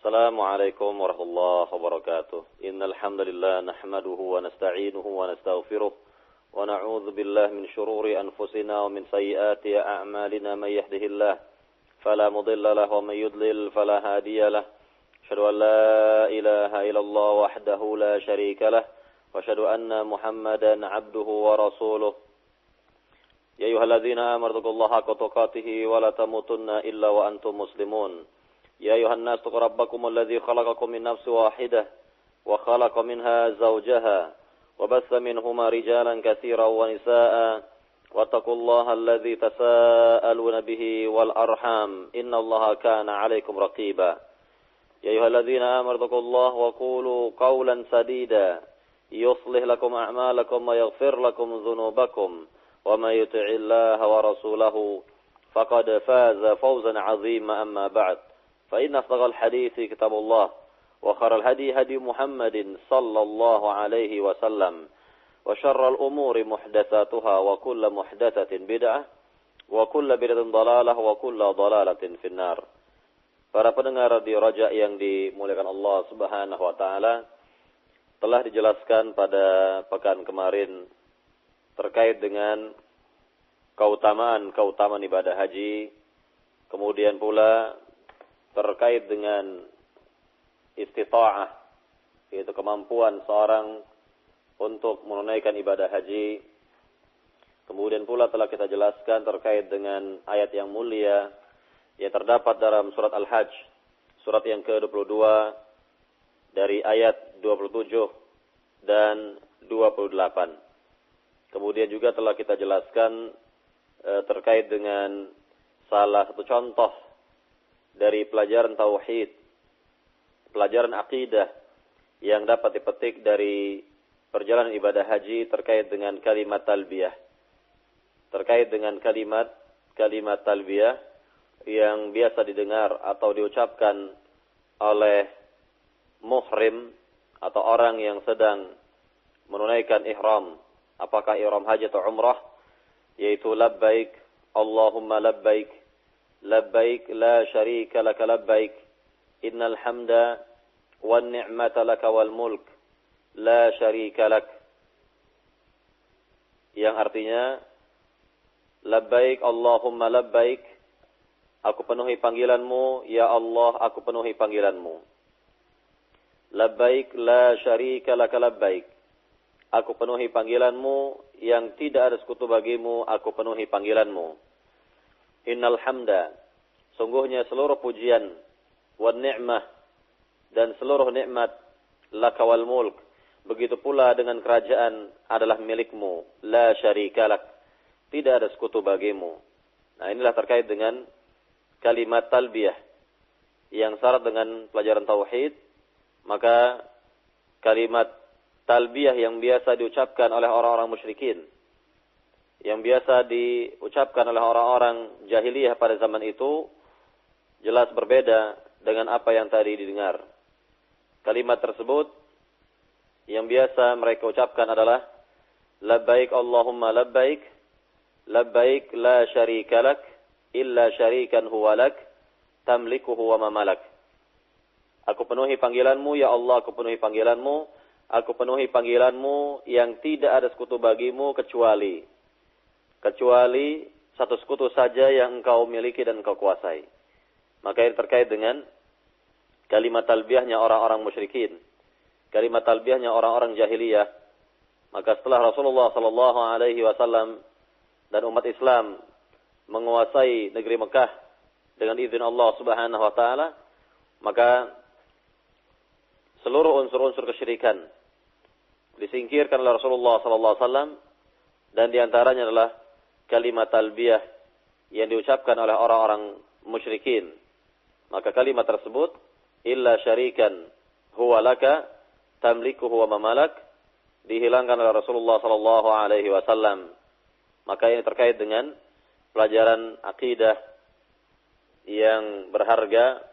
السلام عليكم ورحمة الله وبركاته. إن الحمد لله نحمده ونستعينه ونستغفره ونعوذ بالله من شرور أنفسنا ومن سيئات أعمالنا. من يهده الله فلا مضل له ومن يضلل فلا هادي له. أشهد أن لا إله إلا الله وحده لا شريك له وأشهد أن محمدا عبده ورسوله. يا أيها الذين آمنوا اتقوا الله حق تقاته ولا تموتن إلا وأنتم مسلمون. يا أيها الناس اتقوا ربكم الذي خلقكم من نفس واحدة وخلق منها زوجها وبث منهما رجالا كثيرا ونساء واتقوا الله الذي تساءلون به والأرحام إن الله كان عليكم رقيبا. يا أيها الذين آمنوا اتقوا الله وقولوا قولا سديدا يصلح لكم أعمالكم ويغفر لكم ذنوبكم ومن يطع الله ورسوله فقد فاز فوزا عظيما. أما بعد فإن أصدق الحديث كتاب الله وخير الهدي هدي محمد صلى الله عليه وسلم وشر الأمور محدثاتها وكل محدثة بدعة وكل بدعة ضلالة وكل ضلالة في النار. Para pendengar di Raja yang dimuliakan Allah Subhanahu wa taala, telah dijelaskan pada pekan kemarin terkait dengan keutamaan ibadah haji, kemudian pula terkait dengan istita'ah, yaitu kemampuan seorang untuk menunaikan ibadah haji. Kemudian pula telah kita jelaskan terkait dengan ayat yang mulia yang terdapat dalam surat Al-Hajj, surat yang ke-22 dari ayat 27 dan 28. Kemudian juga telah kita jelaskan terkait dengan salah satu contoh dari pelajaran tauhid, pelajaran akidah yang dapat dipetik dari perjalanan ibadah haji terkait dengan kalimat talbiyah. Terkait dengan kalimat talbiyah yang biasa didengar atau diucapkan oleh muhrim atau orang yang sedang menunaikan ihram, apakah ihram haji atau umrah, yaitu labbaik Allahumma labbaik labbaik la syarika laka labbaik innal hamda wan ni'mata laka wal mulk la syarika lak, yang artinya labbaik Allahumma labbaik, aku penuhi panggilanmu ya Allah, aku penuhi panggilanmu. Labbaik la syarika laka labbaik, aku penuhi panggilanmu yang tidak ada sekutu bagimu, aku penuhi panggilanmu. Innal hamda, sungguhnya seluruh pujian, wan ni'mah, dan seluruh nikmat, laka wal mulk, begitu pula dengan kerajaan adalah milikmu, la syarika lak, tidak ada sekutu bagimu. Nah, inilah terkait dengan kalimat talbiyah yang syarat dengan pelajaran tauhid. Maka kalimat talbiyah yang biasa diucapkan oleh orang-orang musyrikin, yang biasa diucapkan oleh orang-orang jahiliyah pada zaman itu, jelas berbeda dengan apa yang tadi didengar. Kalimat tersebut yang biasa mereka ucapkan adalah labbaik Allahumma labbaik, labbaik la syarika lak illa syarikan huwa lak tamlikuhu wa ma malak. Aku penuhi panggilanmu ya Allah, aku penuhi panggilanmu, aku penuhi panggilanmu yang tidak ada sekutu bagimu kecuali satu sekutu saja yang engkau miliki dan engkau kuasai. Maka ini terkait dengan kalimat talbiyahnya orang-orang musyrikin, kalimat talbiyahnya orang-orang jahiliyah. Maka setelah Rasulullah sallallahu alaihi wasallam dan umat Islam menguasai negeri Mekah dengan izin Allah Subhanahu wa taala, maka seluruh unsur-unsur kesyirikan disingkirkan oleh Rasulullah sallallahu alaihi wasallam, dan diantaranya adalah kalimat talbiyah yang diucapkan oleh orang-orang musyrikin. Maka kalimat tersebut illa syarikan huwa laka tamlikuhu wa mamalak dihilangkan oleh Rasulullah sallallahu alaihi wasallam. Maka ini terkait dengan pelajaran akidah yang berharga,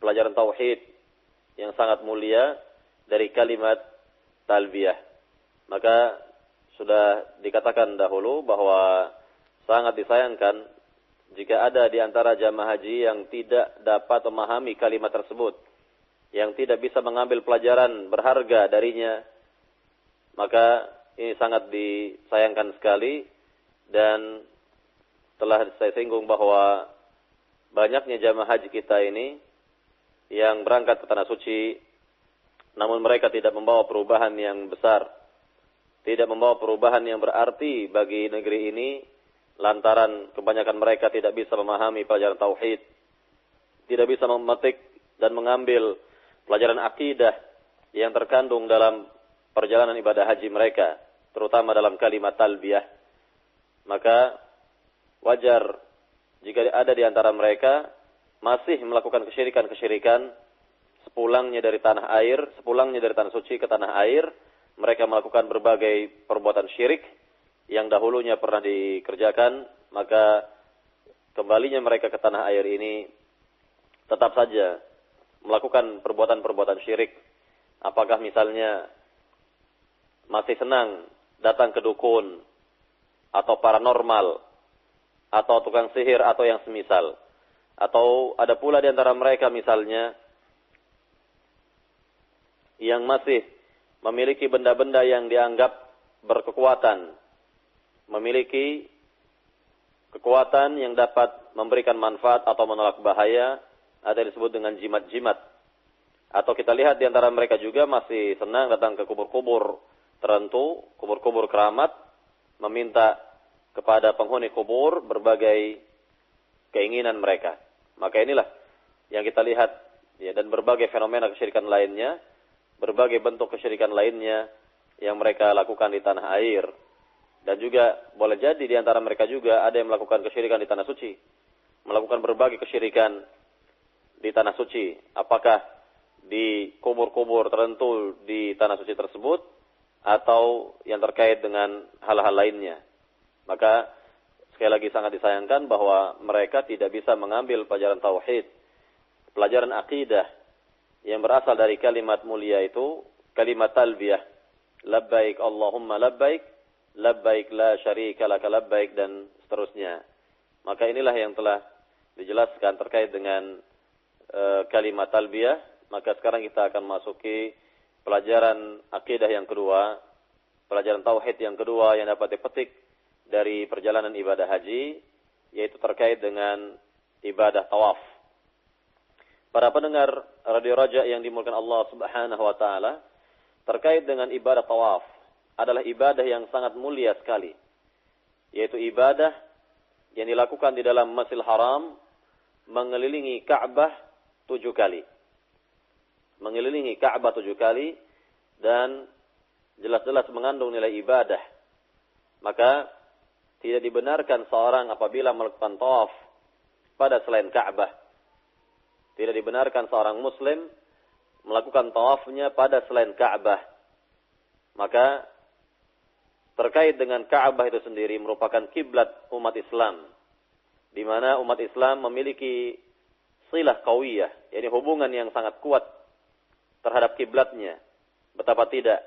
pelajaran tauhid yang sangat mulia dari kalimat talbiyah. Maka sudah dikatakan dahulu bahwa sangat disayangkan jika ada di antara jamaah haji yang tidak dapat memahami kalimat tersebut, yang tidak bisa mengambil pelajaran berharga darinya, maka ini sangat disayangkan sekali. Dan telah saya singgung bahwa banyaknya jamaah haji kita ini yang berangkat ke tanah suci, namun mereka tidak membawa perubahan yang besar, tidak membawa perubahan yang berarti bagi negeri ini, lantaran kebanyakan mereka tidak bisa memahami pelajaran tauhid, tidak bisa memetik dan mengambil pelajaran akidah yang terkandung dalam perjalanan ibadah haji mereka, terutama dalam kalimat talbiyah. Maka wajar jika ada di antara mereka masih melakukan kesyirikan-kesyirikan sepulangnya dari tanah suci ke tanah air, mereka melakukan berbagai perbuatan syirik yang dahulunya pernah dikerjakan, maka kembalinya mereka ke tanah air ini tetap saja melakukan perbuatan-perbuatan syirik. Apakah misalnya masih senang datang ke dukun atau paranormal atau tukang sihir atau yang semisal. Atau ada pula di antara mereka misalnya yang masih memiliki benda-benda yang dianggap berkekuatan, memiliki kekuatan yang dapat memberikan manfaat atau menolak bahaya, ada yang disebut dengan jimat-jimat. Atau kita lihat di antara mereka juga masih senang datang ke kubur-kubur tertentu, kubur-kubur keramat, meminta kepada penghuni kubur berbagai keinginan mereka. Maka inilah yang kita lihat, ya, dan berbagai fenomena kesyirikan lainnya, berbagai bentuk kesyirikan lainnya yang mereka lakukan di tanah air. Dan juga boleh jadi di antara mereka juga ada yang melakukan kesyirikan di tanah suci, melakukan berbagai kesyirikan di tanah suci. Apakah di kubur-kubur tertentu di tanah suci tersebut atau yang terkait dengan hal-hal lainnya. Maka sekali lagi sangat disayangkan bahwa mereka tidak bisa mengambil pelajaran tauhid, pelajaran akidah yang berasal dari kalimat mulia itu, kalimat talbiyah, labbaik Allahumma labbaik, labbaik la syarika laka labbaik, dan seterusnya. Maka inilah yang telah dijelaskan terkait dengan kalimat talbiyah. Maka sekarang kita akan masuki pelajaran akidah yang kedua, pelajaran tauhid yang kedua yang dapat dipetik dari perjalanan ibadah haji, yaitu terkait dengan ibadah tawaf. Para pendengar Radio Raja yang dimulakan Allah Subhanahu wa taala, terkait dengan ibadah tawaf adalah ibadah yang sangat mulia sekali, yaitu ibadah yang dilakukan di dalam Masjidil Haram, mengelilingi Ka'bah 7 kali. Mengelilingi Ka'bah 7 kali, dan jelas-jelas mengandung nilai ibadah. Maka tidak dibenarkan seorang apabila melakukan tawaf pada selain Ka'bah. Tidak dibenarkan seorang muslim melakukan tawafnya pada selain Ka'bah. Maka terkait dengan Ka'bah itu sendiri merupakan kiblat umat Islam, di mana umat Islam memiliki silah qawiyah, yakni hubungan yang sangat kuat terhadap kiblatnya. Betapa tidak,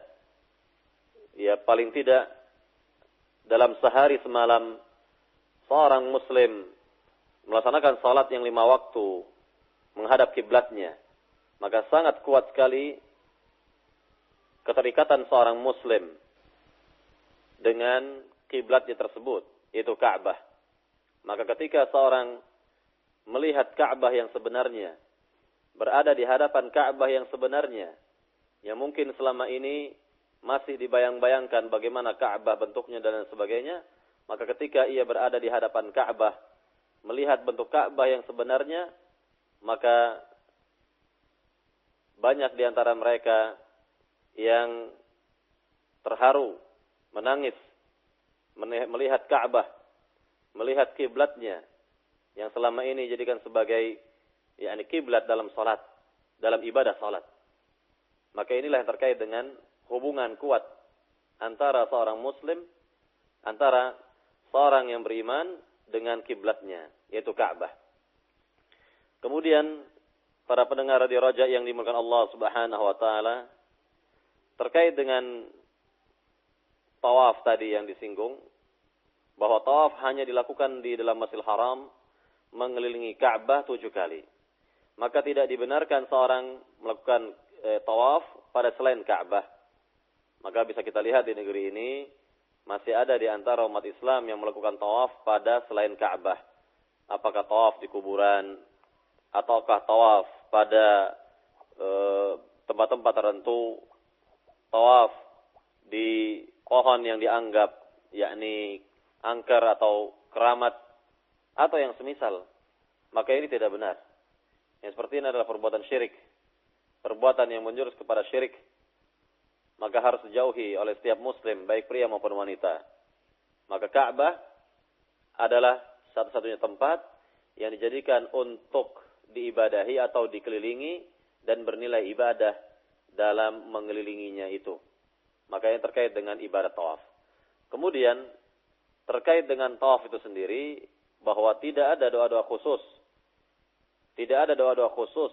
ya paling tidak dalam sehari semalam seorang muslim melaksanakan salat yang 5 waktu menghadap kiblatnya, maka sangat kuat sekali keterikatan seorang muslim dengan kiblatnya tersebut, yaitu Ka'bah. Maka ketika seorang melihat Ka'bah yang sebenarnya, berada di hadapan Ka'bah yang sebenarnya, yang mungkin selama ini masih dibayang-bayangkan bagaimana Ka'bah bentuknya dan sebagainya, maka ketika ia berada di hadapan Ka'bah, melihat bentuk Ka'bah yang sebenarnya, maka banyak di antara mereka yang terharu, menangis, melihat Ka'bah, melihat kiblatnya yang selama ini dijadikan sebagai kiblat dalam salat, dalam ibadah salat. Maka inilah yang terkait dengan hubungan kuat antara seorang muslim, antara seorang yang beriman dengan kiblatnya, yaitu Ka'bah. Kemudian para pendengar Radio Raja yang dimulakan Allah Subhanahu wa taala, terkait dengan tawaf tadi yang disinggung, bahwa tawaf hanya dilakukan di dalam Masjidil Haram mengelilingi Ka'bah 7 kali. maka tidak dibenarkan seorang melakukan tawaf pada selain Ka'bah. Maka bisa kita lihat di negeri ini masih ada di antara umat Islam yang melakukan tawaf pada selain Ka'bah. Apakah tawaf di kuburan ataukah tawaf pada tempat-tempat tertentu, tawaf di pohon yang dianggap yakni angker atau keramat atau yang semisal. Maka ini tidak benar. Yang seperti ini adalah perbuatan syirik, perbuatan yang menjurus kepada syirik. Maka harus dijauhi oleh setiap muslim, baik pria maupun wanita. Maka Ka'bah adalah satu-satunya tempat yang dijadikan untuk diibadahi atau dikelilingi dan bernilai ibadah dalam mengelilinginya itu. Maka yang terkait dengan ibadah tawaf. Kemudian terkait dengan tawaf itu sendiri, bahwa tidak ada doa-doa khusus. Tidak ada doa-doa khusus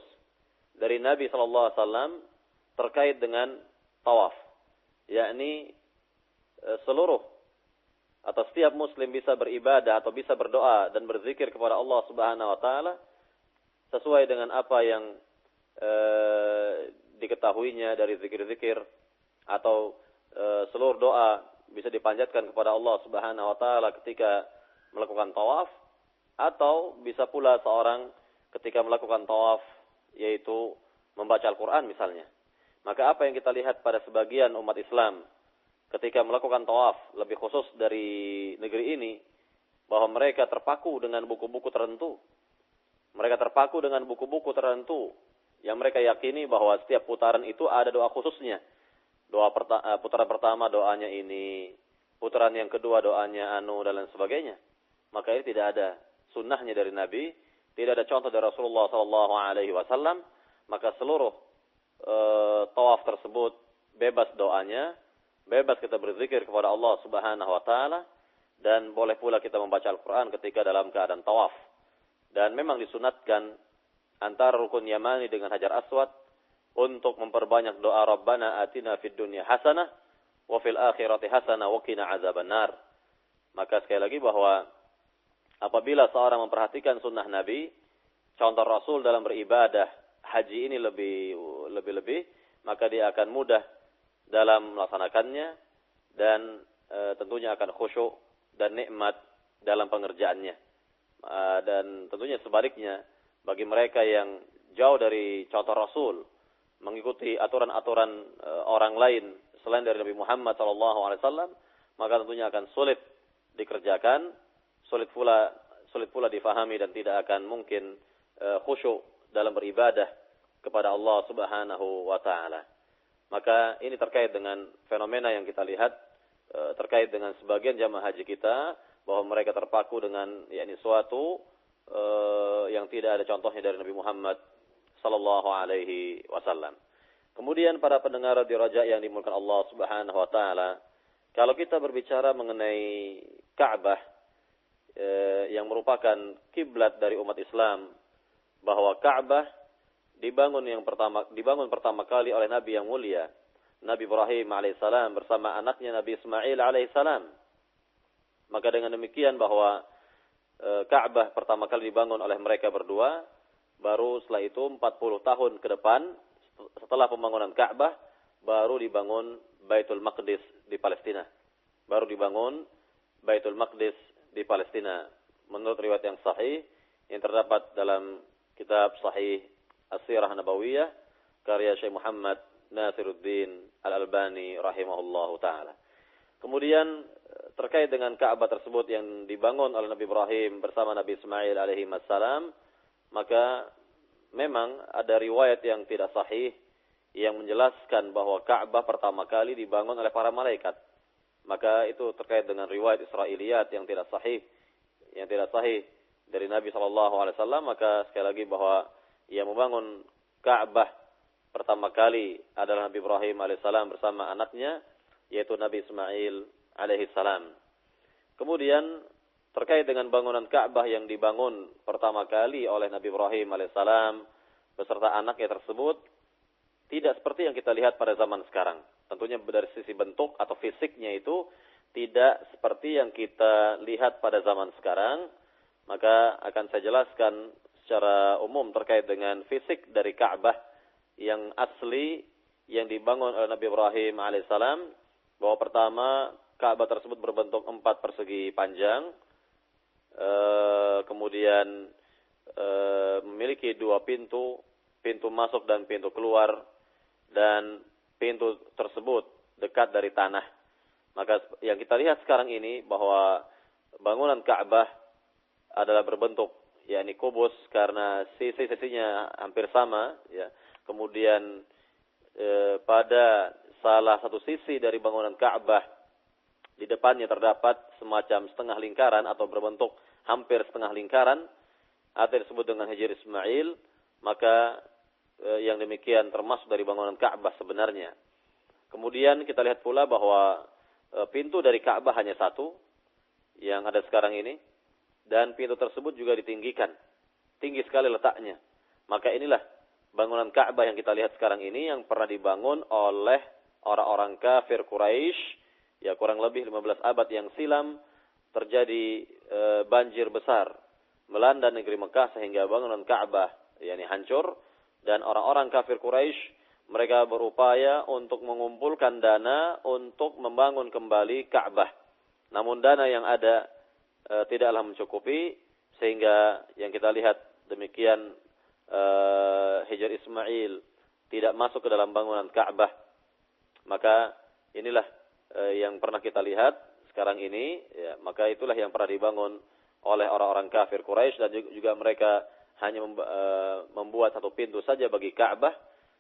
dari Nabi SAW terkait dengan tawaf. Yakni seluruh atau setiap muslim bisa beribadah atau bisa berdoa dan berzikir kepada Allah Subhanahu wa taala sesuai dengan apa yang diketahuinya dari zikir-zikir, atau seluruh doa bisa dipanjatkan kepada Allah Subhanahu wa taala ketika melakukan tawaf, atau bisa pula seorang ketika melakukan tawaf yaitu membaca Al-Qur'an misalnya. Maka apa yang kita lihat pada sebagian umat Islam ketika melakukan tawaf, lebih khusus dari negeri ini, bahwa mereka terpaku dengan buku-buku tertentu. Mereka terpaku dengan buku-buku tertentu yang mereka yakini bahwa setiap putaran itu ada doa khususnya. Putaran pertama doanya ini, putaran yang kedua doanya anu, dan lain sebagainya. Maka ini tidak ada sunnahnya dari Nabi, tidak ada contoh dari Rasulullah SAW. Maka seluruh tawaf tersebut bebas doanya, bebas kita berzikir kepada Allah Subhanahu wa taala, dan boleh pula kita membaca Al-Qur'an ketika dalam keadaan tawaf. Dan memang disunatkan antara rukun Yamani dengan Hajar Aswad untuk memperbanyak doa Rabbana atina fid dunya hasanah wa fil akhirati hasanah wa qina azabannar. Maka sekali lagi bahwa apabila seorang memperhatikan sunnah Nabi, contoh Rasul dalam beribadah haji ini lebih, maka dia akan mudah dalam melaksanakannya, dan tentunya akan khusyuk dan nikmat dalam pengerjaannya. Dan tentunya sebaliknya, bagi mereka yang jauh dari contoh Rasul, mengikuti aturan-aturan orang lain selain dari Nabi Muhammad SAW, maka tentunya akan sulit dikerjakan, sulit pula difahami, dan tidak akan mungkin khusyuk dalam beribadah kepada Allah Subhanahu wa taala. Maka ini terkait dengan fenomena yang kita lihat terkait dengan sebagian jamaah haji kita, bahwa mereka terpaku dengan yakni suatu yang tidak ada contohnya dari Nabi Muhammad sallallahu alaihi wasallam. Kemudian para pendengar radio Raja yang dimulakan Allah Subhanahu wa taala, kalau kita berbicara mengenai Ka'bah yang merupakan kiblat dari umat Islam, bahwa Ka'bah dibangun pertama kali oleh Nabi yang mulia, Nabi Ibrahim alaihissalam bersama anaknya Nabi Ismail alaihissalam. Maka dengan demikian bahwa Ka'bah pertama kali dibangun oleh mereka berdua, baru setelah itu 40 tahun ke depan setelah pembangunan Ka'bah, baru dibangun Baitul Maqdis di Palestina. Baru dibangun Baitul Maqdis di Palestina menurut riwayat yang sahih yang terdapat dalam kitab Sahih As-Sirah Nabawiyah karya Syekh Muhammad Nasiruddin Al-Albani rahimahullahu taala. Kemudian terkait dengan Ka'bah tersebut yang dibangun oleh Nabi Ibrahim bersama Nabi Ismail alaihi wassalam, maka memang ada riwayat yang tidak sahih yang menjelaskan bahwa Ka'bah pertama kali dibangun oleh para malaikat. Maka itu terkait dengan riwayat Israiliyat yang tidak sahih dari Nabi SAW. Maka sekali lagi bahwa yang membangun Ka'bah pertama kali adalah Nabi Ibrahim alaihissalam bersama anaknya, yaitu Nabi Ismail alaihissalam. Kemudian terkait dengan bangunan Ka'bah yang dibangun pertama kali oleh Nabi Ibrahim alaihissalam beserta anaknya tersebut, tidak seperti yang kita lihat pada zaman sekarang. Tentunya dari sisi bentuk atau fisiknya itu tidak seperti yang kita lihat pada zaman sekarang. Maka akan saya jelaskan secara umum terkait dengan fisik dari Ka'bah yang asli yang dibangun oleh Nabi Ibrahim alaihissalam, bahwa pertama Ka'bah tersebut berbentuk 4 persegi panjang, kemudian memiliki 2 pintu, pintu masuk dan pintu keluar, dan pintu tersebut dekat dari tanah. Maka yang kita lihat sekarang ini bahwa bangunan Ka'bah adalah berbentuk yakni kubus karena sisi-sisinya hampir sama, ya. Kemudian pada salah satu sisi dari bangunan Ka'bah di depannya terdapat semacam setengah lingkaran atau berbentuk hampir setengah lingkaran atau disebut dengan Hijr Ismail. Maka yang demikian termasuk dari bangunan Ka'bah sebenarnya. Kemudian kita lihat pula bahwa pintu dari Ka'bah hanya satu yang ada sekarang ini, dan pintu tersebut juga ditinggikan, tinggi sekali letaknya. Maka inilah bangunan Ka'bah yang kita lihat sekarang ini yang pernah dibangun oleh orang-orang kafir Quraisy, ya kurang lebih 15 abad yang silam. Terjadi banjir besar melanda negeri Mekah sehingga bangunan Ka'bah yakni hancur, dan orang-orang kafir Quraisy mereka berupaya untuk mengumpulkan dana untuk membangun kembali Ka'bah. Namun dana yang ada tidaklah mencukupi, sehingga yang kita lihat demikian Hijr Ismail tidak masuk ke dalam bangunan Ka'bah. Maka inilah yang pernah kita lihat sekarang ini, ya, maka itulah yang pernah dibangun oleh orang-orang kafir Quraisy, dan juga mereka hanya membuat satu pintu saja bagi Ka'bah,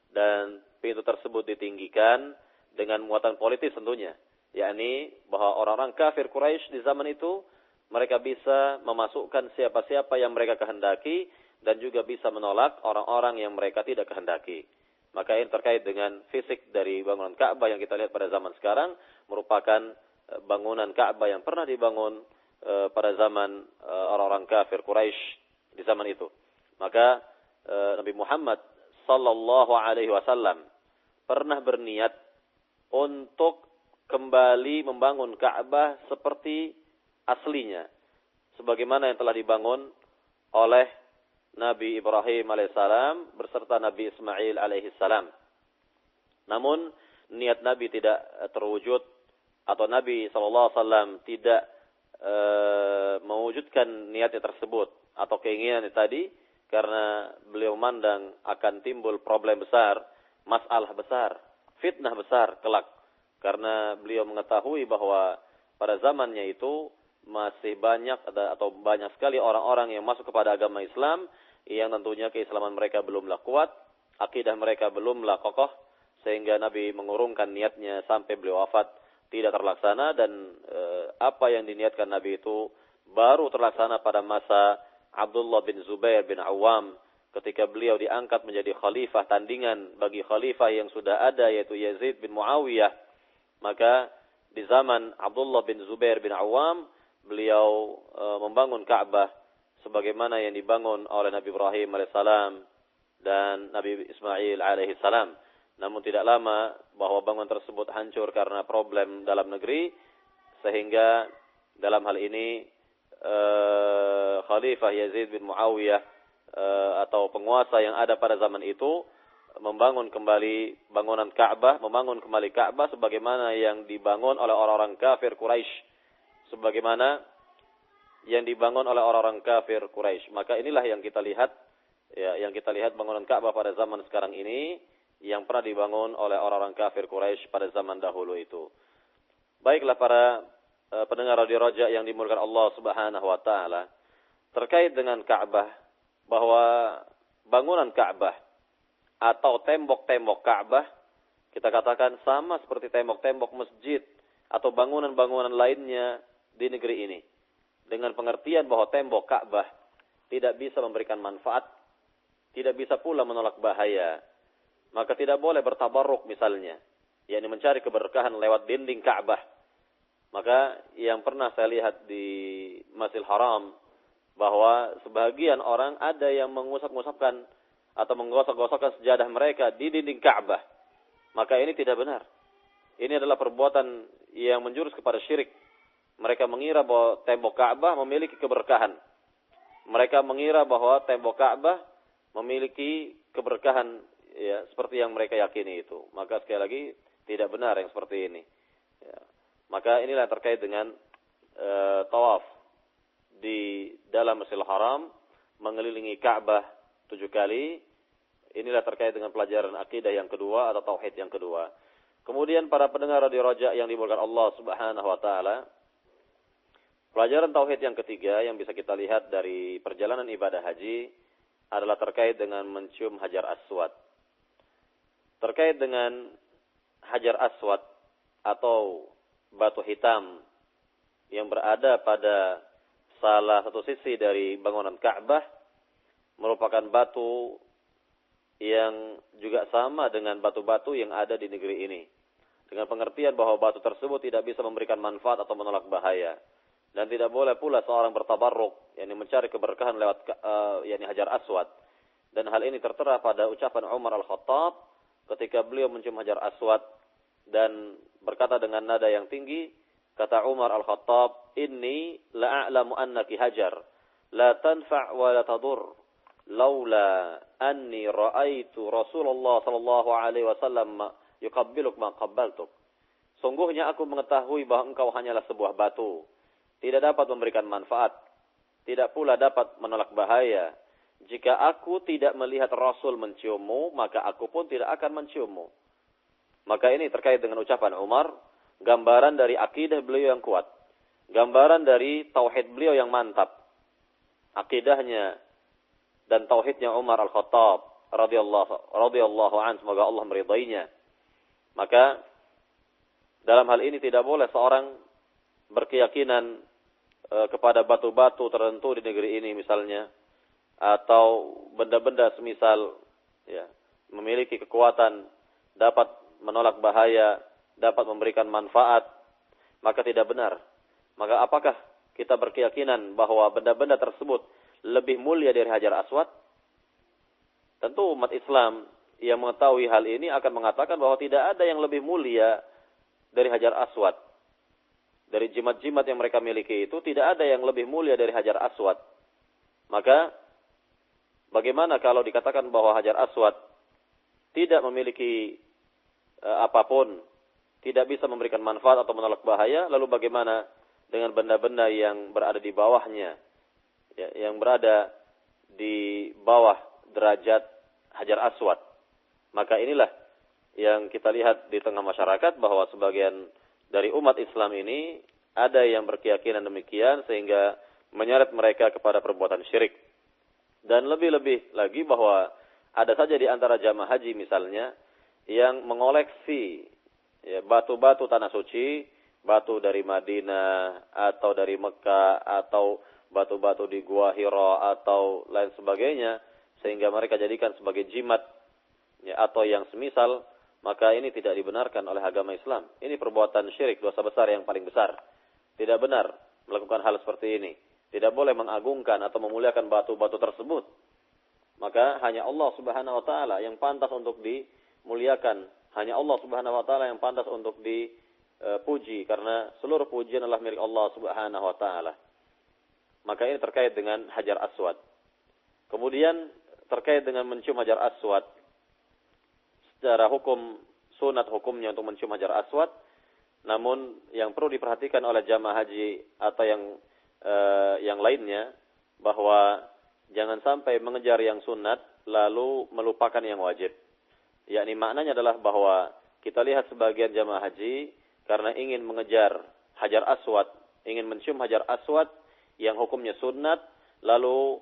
dan pintu tersebut ditinggikan dengan muatan politis tentunya, yakni bahwa orang-orang kafir Quraisy di zaman itu mereka bisa memasukkan siapa-siapa yang mereka kehendaki dan juga bisa menolak orang-orang yang mereka tidak kehendaki. Maka ini terkait dengan fisik dari bangunan Ka'bah yang kita lihat pada zaman sekarang merupakan bangunan Ka'bah yang pernah dibangun pada zaman orang-orang kafir Quraisy di zaman itu. Maka Nabi Muhammad sallallahu alaihi wasallam pernah berniat untuk kembali membangun Ka'bah seperti aslinya, sebagaimana yang telah dibangun oleh Nabi Ibrahim alaihissalam beserta Nabi Ismail alaihissalam. Namun niat Nabi tidak terwujud, atau Nabi SAW tidak mewujudkan niatnya tersebut atau keinginannya tadi, karena beliau memandang akan timbul problem besar, masalah besar, fitnah besar kelak. Karena beliau mengetahui bahwa pada zamannya itu masih banyak atau banyak sekali orang-orang yang masuk kepada agama Islam yang tentunya keislaman mereka belumlah kuat, akidah mereka belumlah kokoh, sehingga Nabi mengurungkan niatnya sampai beliau wafat tidak terlaksana, dan apa yang diniatkan Nabi itu baru terlaksana pada masa Abdullah bin Zubair bin Awam ketika beliau diangkat menjadi khalifah tandingan bagi khalifah yang sudah ada, yaitu Yazid bin Muawiyah. Maka di zaman Abdullah bin Zubair bin Awam beliau membangun Ka'bah sebagaimana yang dibangun oleh Nabi Ibrahim alaihissalam dan Nabi Ismail alaihissalam. Namun tidak lama bahwa bangunan tersebut hancur karena problem dalam negeri, sehingga dalam hal ini Khalifah Yazid bin Muawiyah atau penguasa yang ada pada zaman itu membangun kembali bangunan Ka'bah, membangun kembali Ka'bah sebagaimana yang dibangun oleh orang-orang kafir Quraisy, sebagaimana yang dibangun oleh orang-orang kafir Quraisy. Maka inilah yang kita lihat, ya, yang kita lihat bangunan Ka'bah pada zaman sekarang ini yang pernah dibangun oleh orang-orang kafir Quraisy pada zaman dahulu itu. Baiklah para pendengar Radio Raja yang dimuliakan Allah Subhanahu wa taala, terkait dengan Ka'bah, bahwa bangunan Ka'bah atau tembok-tembok Ka'bah kita katakan sama seperti tembok-tembok masjid atau bangunan-bangunan lainnya di negeri ini, dengan pengertian bahwa tembok Ka'bah tidak bisa memberikan manfaat, tidak bisa pula menolak bahaya. Maka tidak boleh bertabarruk misalnya, yakni mencari keberkahan lewat dinding Ka'bah. Maka yang pernah saya lihat di Masjidil Haram, bahwa sebagian orang ada yang mengusap-ngusapkan atau menggosok-gosokkan sejadah mereka di dinding Ka'bah. Maka ini tidak benar. Ini adalah perbuatan yang menjurus kepada syirik. Mereka mengira bahwa tembok Ka'bah memiliki keberkahan. mereka mengira bahwa tembok Ka'bah memiliki keberkahan ya seperti yang mereka yakini itu. Maka sekali lagi tidak benar yang seperti ini. Ya. Maka inilah terkait dengan tawaf di dalam Masjidil Haram mengelilingi Ka'bah 7 kali. Inilah terkait dengan pelajaran akidah yang kedua atau tauhid yang kedua. Kemudian para pendengar radio Raja yang dimuliakan Allah Subhanahu wa taala, pelajaran tauhid yang ketiga yang bisa kita lihat dari perjalanan ibadah haji adalah terkait dengan mencium Hajar Aswad. Terkait dengan Hajar Aswad atau batu hitam yang berada pada salah satu sisi dari bangunan Ka'bah merupakan batu yang juga sama dengan batu-batu yang ada di negeri ini. Dengan pengertian bahwa batu tersebut tidak bisa memberikan manfaat atau menolak bahaya. Dan tidak boleh pula seorang bertabarruk, yakni mencari keberkahan lewat yakni Hajar Aswad. Dan hal ini tertera pada ucapan Umar Al-Khattab ketika beliau mencium Hajar Aswad dan berkata dengan nada yang tinggi, kata Umar Al-Khattab, "Inni la'alamu annaki hajar, la tanfa' wa la tadur. Laula anni ra'aitu Rasulullah sallallahu alaihi wasallam yuqabbiluk ma qabbaltuk." Sungguhnya aku mengetahui bahwa engkau hanyalah sebuah batu, tidak dapat memberikan manfaat, tidak pula dapat menolak bahaya. Jika aku tidak melihat Rasul menciummu, maka aku pun tidak akan menciummu. Maka ini terkait dengan ucapan Umar, gambaran dari akidah beliau yang kuat, gambaran dari tauhid beliau yang mantap. Akidahnya dan tauhidnya Umar Al-Khattab radhiyallahu anhu, semoga Allah meridainya. Maka dalam hal ini tidak boleh seorang berkeyakinan kepada batu-batu tertentu di negeri ini misalnya, atau benda-benda semisal ya, memiliki kekuatan dapat menolak bahaya, dapat memberikan manfaat, maka tidak benar. Maka apakah kita berkeyakinan bahwa benda-benda tersebut lebih mulia dari Hajar Aswad? Tentu umat Islam yang mengetahui hal ini akan mengatakan bahwa tidak ada yang lebih mulia dari Hajar Aswad. Dari jimat-jimat yang mereka miliki itu tidak ada yang lebih mulia dari Hajar Aswad. Maka bagaimana kalau dikatakan bahwa Hajar Aswad tidak memiliki apapun, tidak bisa memberikan manfaat atau menolak bahaya, lalu bagaimana dengan benda-benda yang berada di bawahnya, ya, yang berada di bawah derajat Hajar Aswad? Maka inilah yang kita lihat di tengah masyarakat bahwa sebagian dari umat Islam ini ada yang berkeyakinan demikian sehingga menyeret mereka kepada perbuatan syirik. Dan lebih-lebih lagi bahwa ada saja di antara jamaah haji misalnya yang mengoleksi ya, batu-batu tanah suci, batu dari Madinah atau dari Mekah atau batu-batu di Gua Hira atau lain sebagainya, sehingga mereka jadikan sebagai jimat ya, atau yang semisal. Maka ini tidak dibenarkan oleh agama Islam. Ini perbuatan syirik, dosa besar yang paling besar. Tidak benar melakukan hal seperti ini. Tidak boleh mengagungkan atau memuliakan batu-batu tersebut. Maka hanya Allah Subhanahu wa taala yang pantas untuk dimuliakan. Hanya Allah Subhanahu wa taala yang pantas untuk dipuji, karena seluruh pujian adalah milik Allah Subhanahu wa taala. Maka ini terkait dengan Hajar Aswad. Kemudian terkait dengan mencium Hajar Aswad. Secara hukum, sunat hukumnya untuk mencium Hajar Aswad. Namun yang perlu diperhatikan oleh jamaah haji atau yang lainnya, bahwa jangan sampai mengejar yang sunat lalu melupakan yang wajib. Yakni maknanya adalah bahwa kita lihat sebagian jamaah haji karena ingin mengejar Hajar Aswad, ingin mencium Hajar Aswad yang hukumnya sunat, lalu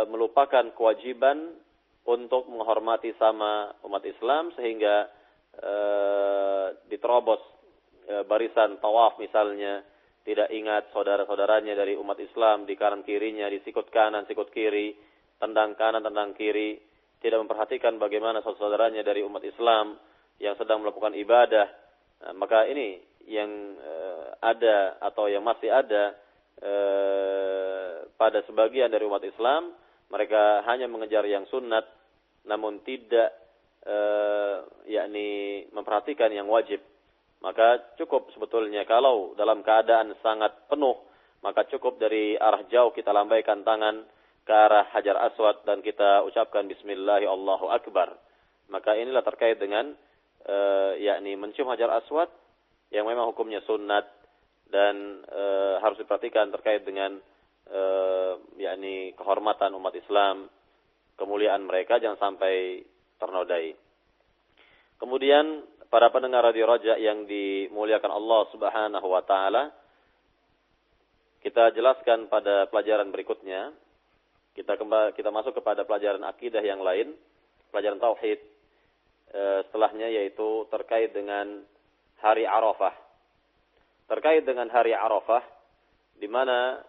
melupakan kewajiban untuk menghormati sama umat Islam sehingga diterobos barisan tawaf misalnya, tidak ingat saudara-saudaranya dari umat Islam di kanan kirinya, di sikut kanan, sikut kiri, tendang kanan, tendang kiri, tidak memperhatikan bagaimana saudara-saudaranya dari umat Islam yang sedang melakukan ibadah. Nah, maka ini yang ada atau yang masih ada pada sebagian dari umat Islam. Mereka hanya mengejar yang sunat, namun tidak yakni memperhatikan yang wajib. Maka cukup sebetulnya kalau dalam keadaan sangat penuh maka cukup dari arah jauh kita lambaikan tangan ke arah Hajar Aswad dan kita ucapkan Bismillah Allahu Akbar. Maka inilah terkait dengan yakni mencium Hajar Aswad yang memang hukumnya sunnat dan harus diperhatikan terkait dengan yakni kehormatan umat Islam, kemuliaan mereka jangan sampai ternodai. Kemudian para pendengar Radio Raja yang dimuliakan Allah Subhanahu wa taala, kita jelaskan pada pelajaran berikutnya. Kita masuk kepada pelajaran akidah yang lain, pelajaran tauhid. Setelahnya yaitu terkait dengan hari Arafah. Terkait dengan hari Arafah, di mana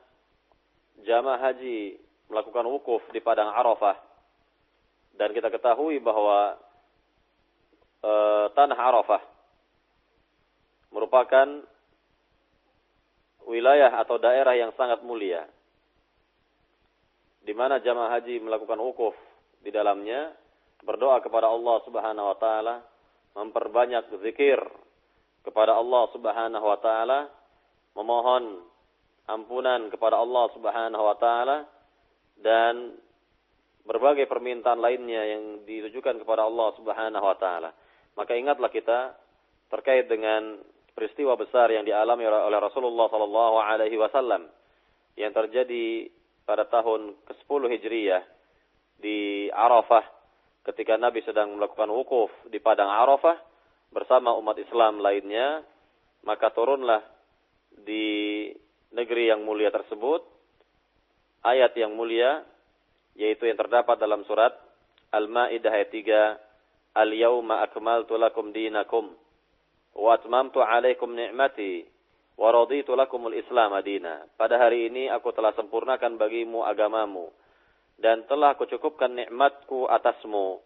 jamaah haji melakukan wukuf di padang Arafah, dan kita ketahui bahwa tanah Arafah merupakan wilayah atau daerah yang sangat mulia, di mana jamaah haji melakukan wukuf di dalamnya, berdoa kepada Allah Subhanahu wa taala, memperbanyak zikir kepada Allah Subhanahu wa taala, memohon ampunan kepada Allah Subhanahu wa taala, dan berbagai permintaan lainnya yang ditujukan kepada Allah Subhanahu wa taala. Maka ingatlah kita terkait dengan peristiwa besar yang dialami oleh Rasulullah sallallahu alaihi wasallam yang terjadi pada tahun ke-10 Hijriyah di Arafah, ketika Nabi sedang melakukan wukuf di padang Arafah bersama umat Islam lainnya. Maka turunlah di negeri yang mulia tersebut ayat yang mulia, yaitu yang terdapat dalam surat Al-Maidah ayat 3, Al-yawma akmaltu lakum dinakum wa atmamtu alaikum ni'mati wa raditu lakumul Islam adina. Pada hari ini aku telah sempurnakan bagimu agamamu dan telah aku cukupkan nikmatku atasmu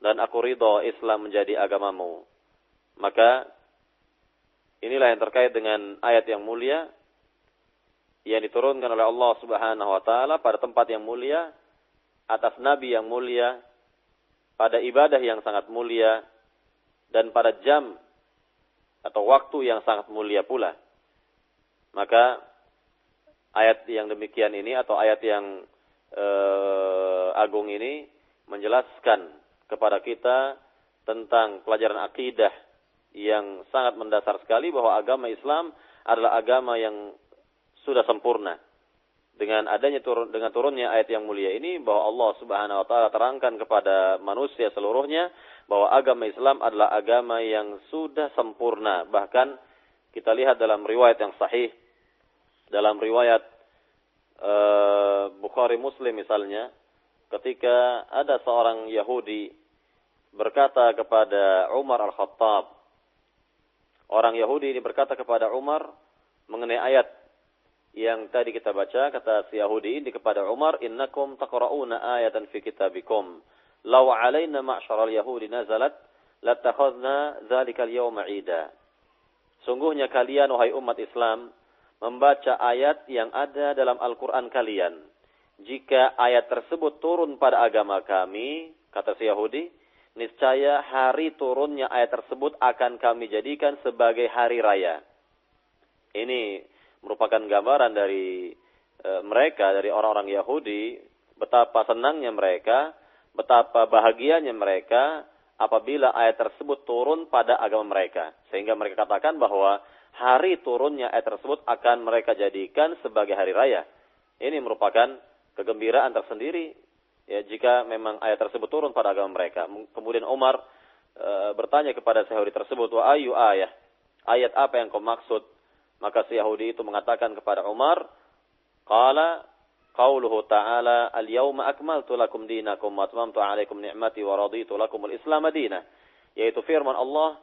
dan aku ridha Islam menjadi agamamu. Maka inilah yang terkait dengan ayat yang mulia yang diturunkan oleh Allah Subhanahu wa taala pada tempat yang mulia, atas nabi yang mulia, pada ibadah yang sangat mulia, dan pada jam atau waktu yang sangat mulia pula. Maka ayat yang demikian ini atau ayat yang agung ini menjelaskan kepada kita tentang pelajaran akidah yang sangat mendasar sekali, bahwa agama Islam adalah agama yang sudah sempurna. Dengan turunnya ayat yang mulia ini, bahwa Allah Subhanahu wa taala terangkan kepada manusia seluruhnya bahwa agama Islam adalah agama yang sudah sempurna. Bahkan kita lihat dalam riwayat yang sahih, dalam riwayat Bukhari Muslim misalnya, ketika ada seorang Yahudi berkata kepada Umar Al-Khattab, orang Yahudi ini berkata kepada Umar mengenai ayat yang tadi kita baca, kata si Yahudi ini kepada Umar, innakum taqra'una ayatan fi kitabikum law 'alaina ma'syaral yahudi nazalat latakhadna dzalikal yawma 'ida. Sungguhnya kalian wahai umat Islam membaca ayat yang ada dalam Al-Qur'an kalian. Jika ayat tersebut turun pada agama kami, kata si Yahudi, niscaya hari turunnya ayat tersebut akan kami jadikan sebagai hari raya. Ini merupakan gambaran dari mereka, dari orang-orang Yahudi, betapa senangnya mereka, betapa bahagianya mereka apabila ayat tersebut turun pada agama mereka. Sehingga mereka katakan bahwa hari turunnya ayat tersebut akan mereka jadikan sebagai hari raya. Ini merupakan kegembiraan tersendiri, ya, jika memang ayat tersebut turun pada agama mereka. Kemudian Umar bertanya kepada si Yahudi tersebut, wa ayu ayah, ayat apa yang kau maksud? Maka si Yahudi itu mengatakan kepada Umar, qala qauluhu ta'ala al-yawma akmaltu lakum dinakum wa atmamtu 'alaikum ni'mati wa raditu lakumul Islam madinah. Yaitu firman Allah,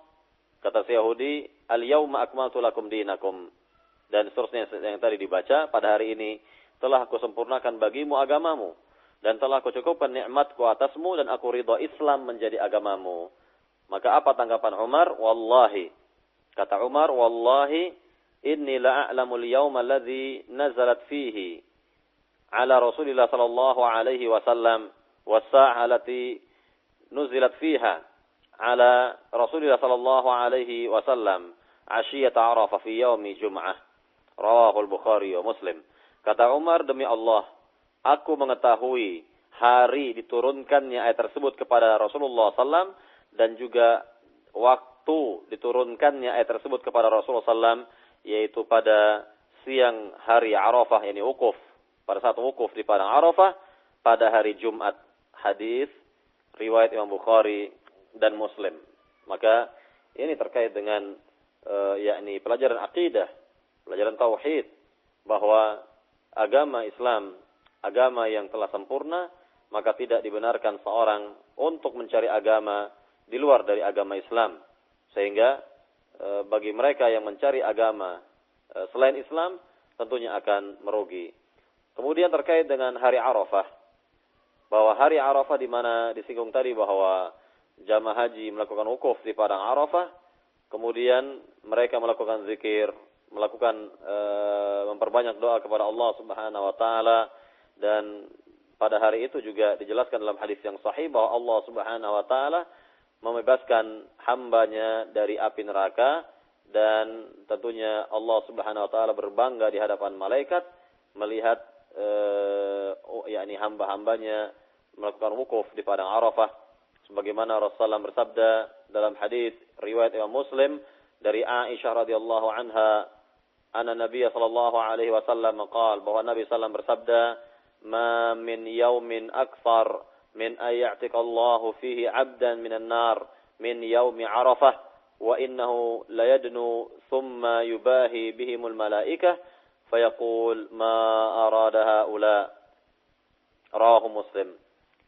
kata si Yahudi, al-yawma akmaltu lakum dinakum, dan seterusnya yang tadi dibaca, pada hari ini telah aku sempurnakan bagimu agamamu dan telah aku cukupkan nikmatku atasmu dan aku ridha Islam menjadi agamamu. Maka apa tanggapan Umar? Wallahi, kata Umar, wallahi inni la'a'lamul yawma alladhi nazalat fihi ala Rasulillah sallallahu alaihi wasallam was-sa'ah allati nuzilat fiha ala Rasulillah sallallahu alaihi wasallam ashiyata Arafah fi yaumi Jum'ah. Rawahul Bukhari wa Muslim. Kata Umar, demi Allah, aku mengetahui hari diturunkannya ayat tersebut kepada Rasulullah SAW dan juga waktu diturunkannya ayat tersebut kepada Rasulullah SAW, yaitu pada siang hari Arafah, yakni wukuf. Pada saat wukuf di padang Arafah pada hari Jumat. Hadis riwayat Imam Bukhari dan Muslim. Maka ini terkait dengan yakni pelajaran akidah, pelajaran tauhid, bahwa agama Islam, agama yang telah sempurna, maka tidak dibenarkan seorang untuk mencari agama di luar dari agama Islam. Sehingga bagi mereka yang mencari agama selain Islam, tentunya akan merugi. Kemudian terkait dengan hari Arafah, bahwa hari Arafah di mana disinggung tadi bahwa jamaah haji melakukan wukuf di padang Arafah, kemudian mereka melakukan zikir, melakukan memperbanyak doa kepada Allah Subhanahu wa taala, dan pada hari itu juga dijelaskan dalam hadis yang sahih bahwa Allah Subhanahu wa taala membebaskan hambanya dari api neraka, dan tentunya Allah Subhanahu wa taala berbangga di hadapan malaikat melihat yakni hamba-hambanya melakukan wukuf di padang Arafah, sebagaimana Rasulullah bersabda dalam hadis riwayat Imam Muslim dari Aisyah radhiyallahu anha, anna Nabi sallallahu alaihi wasallam qaal, bahwa Nabi sallallahu bersabda, ma min yaumin akthar min ay'tika Allahu fihi 'abdan minan nar min yaumi Arafah wa innahu la yadnu thumma yubahi bihimul malaikah fayaqul ma arada haula. Rawahu Muslim.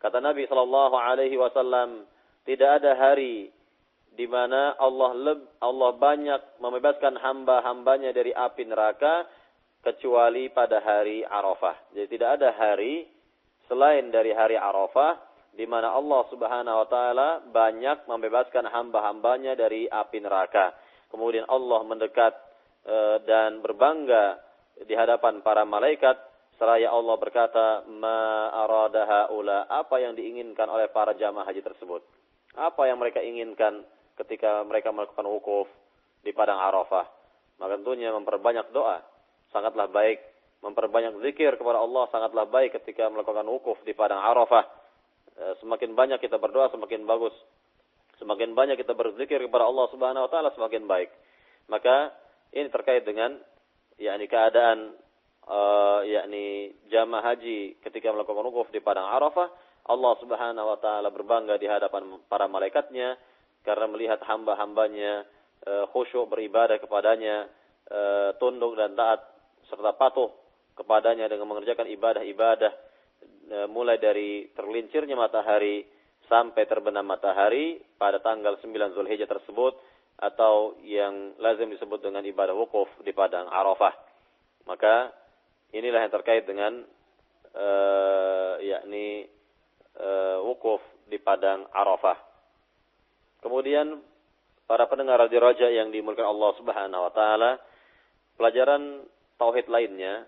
Kata Nabi sallallahu alaihi wasallam, tidak ada hari di mana Allah banyak membebaskan hamba-hambanya dari api neraka kecuali pada hari Arafah. Jadi tidak ada hari selain dari hari Arafah di mana Allah Subhanahu wa taala banyak membebaskan hamba-hambanya dari api neraka. Kemudian Allah mendekat dan berbangga di hadapan para malaikat, seraya Allah berkata, ma arada haula, apa yang diinginkan oleh para jamaah haji tersebut, apa yang mereka inginkan ketika mereka melakukan wukuf di padang Arafah. Maka tentunya memperbanyak doa sangatlah baik, memperbanyak zikir kepada Allah sangatlah baik ketika melakukan wukuf di padang Arafah. Semakin banyak kita berdoa semakin bagus, semakin banyak kita berzikir kepada Allah Subhanahu wa taala semakin baik. Maka ini terkait dengan yakni keadaan yakni jamaah haji ketika melakukan wukuf di padang Arafah. Allah Subhanahu wa taala berbangga di hadapan para malaikatnya karena melihat hamba-hambanya khusyuk beribadah kepadanya, tunduk dan taat serta patuh kepadanya dengan mengerjakan ibadah-ibadah, mulai dari tergelincirnya matahari sampai terbenam matahari pada tanggal 9 Zulhijjah tersebut, atau yang lazim disebut dengan ibadah wukuf di padang Arafah. Maka inilah yang terkait dengan yakni wukuf di padang Arafah. Kemudian para pendengar Radio Raja yang dimuliakan Allah Subhanahu wa taala, pelajaran tauhid lainnya,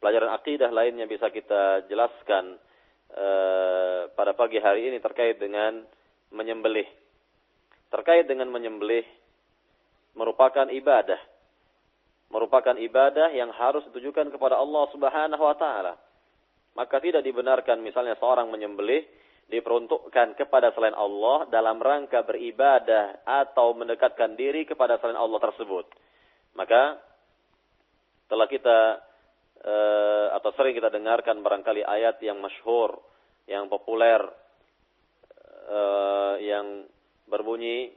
pelajaran akidah lainnya bisa kita jelaskan pada pagi hari ini terkait dengan menyembelih. Terkait dengan menyembelih merupakan ibadah. Merupakan ibadah yang harus ditujukan kepada Allah Subhanahu wa taala. Maka tidak dibenarkan misalnya seorang menyembelih diperuntukkan kepada selain Allah dalam rangka beribadah atau mendekatkan diri kepada selain Allah tersebut. Maka telah kita atau sering kita dengarkan barangkali ayat yang masyhur, yang populer, yang berbunyi,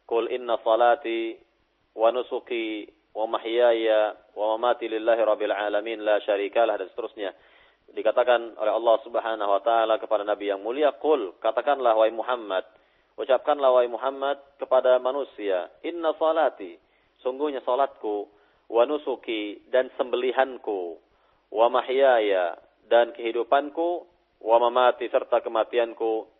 Qul inna salati wa nusuki wa mahyaya wa mamati lillahi rabbil alamin la syarikalah, dan seterusnya. Dikatakan oleh Allah Subhanahu wa taala kepada Nabi yang mulia, Qul, katakanlah wahai Muhammad, ucapkanlah wahai Muhammad kepada manusia, inna salati, sungguhnya salatku, wa nusuki, dan sembelihanku, wa mahyaya, dan kehidupanku, wa mamati, serta kematianku,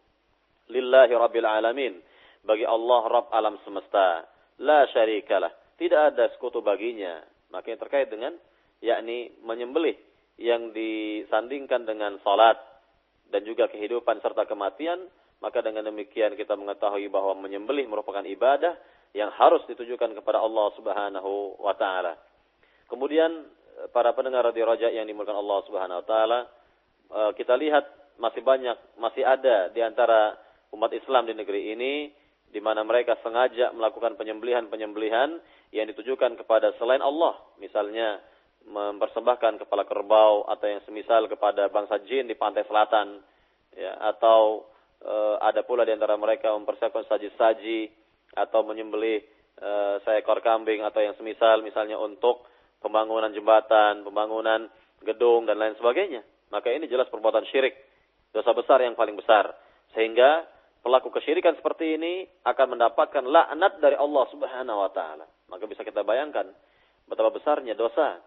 lillahi rabbil alamin, bagi Allah Rabb alam semesta, la syarikalah, tidak ada sekutu baginya. Maka yang terkait dengan yakni menyembelih yang disandingkan dengan salat dan juga kehidupan serta kematian, maka dengan demikian kita mengetahui bahwa menyembelih merupakan ibadah yang harus ditujukan kepada Allah Subhanahu wa taala. Kemudian para pendengar radio Raja yang dimuliakan Allah Subhanahu wa taala, kita lihat masih ada di antara umat Islam di negeri ini di mana mereka sengaja melakukan penyembelihan-penyembelihan yang ditujukan kepada selain Allah, misalnya mempersembahkan kepala kerbau atau yang semisal kepada bangsa jin di pantai selatan, ya, atau ada pula di antara mereka mempersiapkan saji-saji atau menyembelih seekor kambing atau yang semisal, misalnya untuk pembangunan jembatan, pembangunan gedung dan lain sebagainya. Maka ini jelas perbuatan syirik, dosa besar yang paling besar, sehingga pelaku kesyirikan seperti ini akan mendapatkan laknat dari Allah Subhanahu wa taala. Maka bisa kita bayangkan betapa besarnya dosa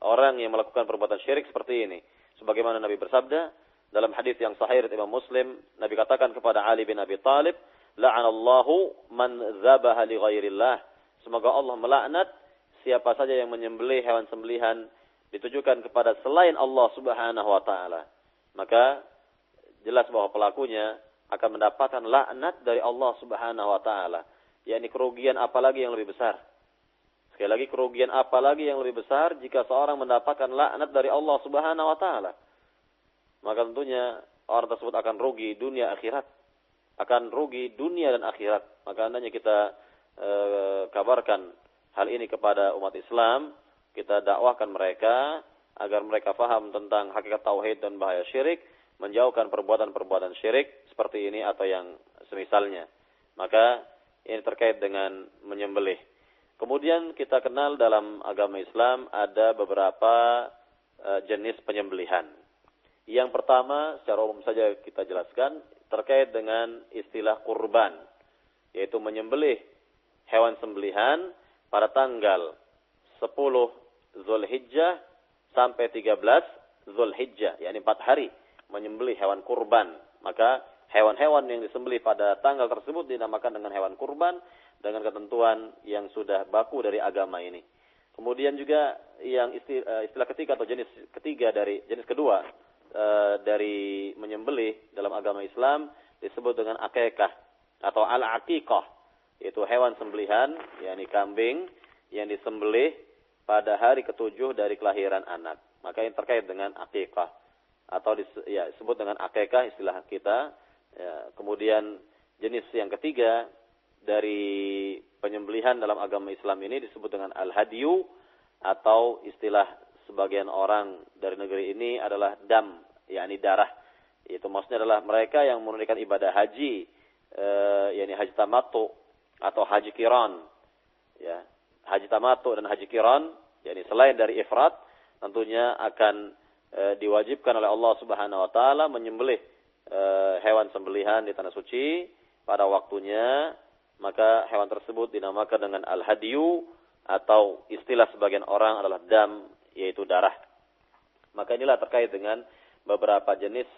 orang yang melakukan perbuatan syirik seperti ini. Sebagaimana Nabi bersabda dalam hadis yang sahih riwayat Imam Muslim, Nabi katakan kepada Ali bin Abi Thalib, "La'anallahu man dzabaha li ghairillah." Semoga Allah melaknat siapa saja yang menyembelih hewan sembelihan ditujukan kepada selain Allah Subhanahu wa taala. Maka jelas bahwa pelakunya akan mendapatkan laknat dari Allah Subhanahu wa taala. Yakni kerugian apalagi yang lebih besar. Sekali lagi, kerugian apalagi yang lebih besar jika seorang mendapatkan laknat dari Allah Subhanahu wa taala. Maka tentunya orang tersebut akan rugi dunia akhirat. Akan rugi dunia dan akhirat. Maka hendaknya kita kabarkan hal ini kepada umat Islam, kita dakwahkan mereka agar mereka faham tentang hakikat tauhid dan bahaya syirik, menjauhkan perbuatan-perbuatan syirik seperti ini atau yang semisalnya. Maka ini terkait dengan menyembelih. Kemudian kita kenal dalam agama Islam ada beberapa jenis penyembelihan. Yang pertama secara umum saja kita jelaskan terkait dengan istilah kurban, yaitu menyembelih hewan sembelihan pada tanggal 10 Zulhijjah sampai 13 Zulhijjah, yakni 4 hari menyembelih hewan kurban. Maka hewan-hewan yang disembelih pada tanggal tersebut dinamakan dengan hewan kurban dengan ketentuan yang sudah baku dari agama ini. Kemudian juga yang istilah ketiga atau jenis kedua dari menyembelih dalam agama Islam disebut dengan akikah atau al-aqiqah, yaitu hewan sembelihan, yakni kambing yang disembelih pada hari ke-7 dari kelahiran anak. Maka ini terkait dengan akikah atau disebut dengan akikah istilah kita. Ya, kemudian jenis yang ketiga dari penyembelihan dalam agama Islam ini disebut dengan al-hadyu atau istilah sebagian orang dari negeri ini adalah dam, yakni darah. Itu maksudnya adalah mereka yang menunaikan ibadah haji, yakni haji tamattu atau haji qiran. Ya, haji tamattu dan haji qiran, yakni selain dari ifrat, tentunya akan diwajibkan oleh Allah Subhanahu wa taala menyembelih hewan sembelihan di tanah suci pada waktunya. Maka hewan tersebut dinamakan dengan al-hadyu atau istilah sebagian orang adalah dam, yaitu darah. Maka inilah terkait dengan beberapa jenis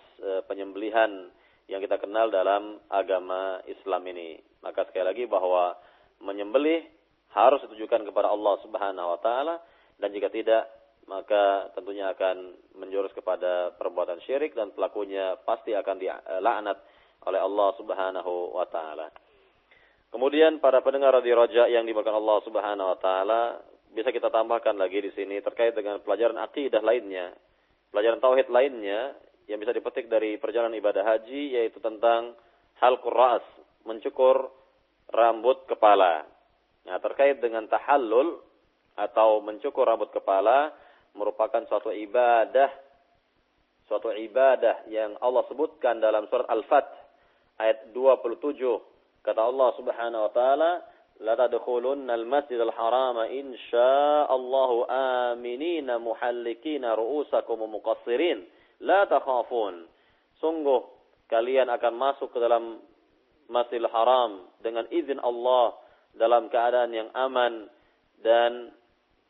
penyembelihan yang kita kenal dalam agama Islam ini. Maka sekali lagi bahwa menyembelih harus ditujukan kepada Allah Subhanahu wa taala, dan jika tidak maka tentunya akan menjurus kepada perbuatan syirik dan pelakunya pasti akan dilaknat oleh Allah Subhanahu wa taala. Kemudian para pendengar radio Raja yang dimuliakan Allah Subhanahu wa taala, bisa kita tambahkan lagi di sini terkait dengan pelajaran akidah lainnya, pelajaran tauhid lainnya yang bisa dipetik dari perjalanan ibadah haji, yaitu tentang halqur ra's, mencukur rambut kepala. Nah, terkait dengan tahallul atau mencukur rambut kepala merupakan suatu ibadah yang Allah sebutkan dalam surat Al-Fath ayat 27. Kata Allah Subhanahu wa taala, "La tadkhulunnal masjidal harama insyaallahu aminina muhallikina ru'usakum muqassirin la takhafun." Sungguh kalian akan masuk ke dalam Masjidil Haram dengan izin Allah dalam keadaan yang aman dan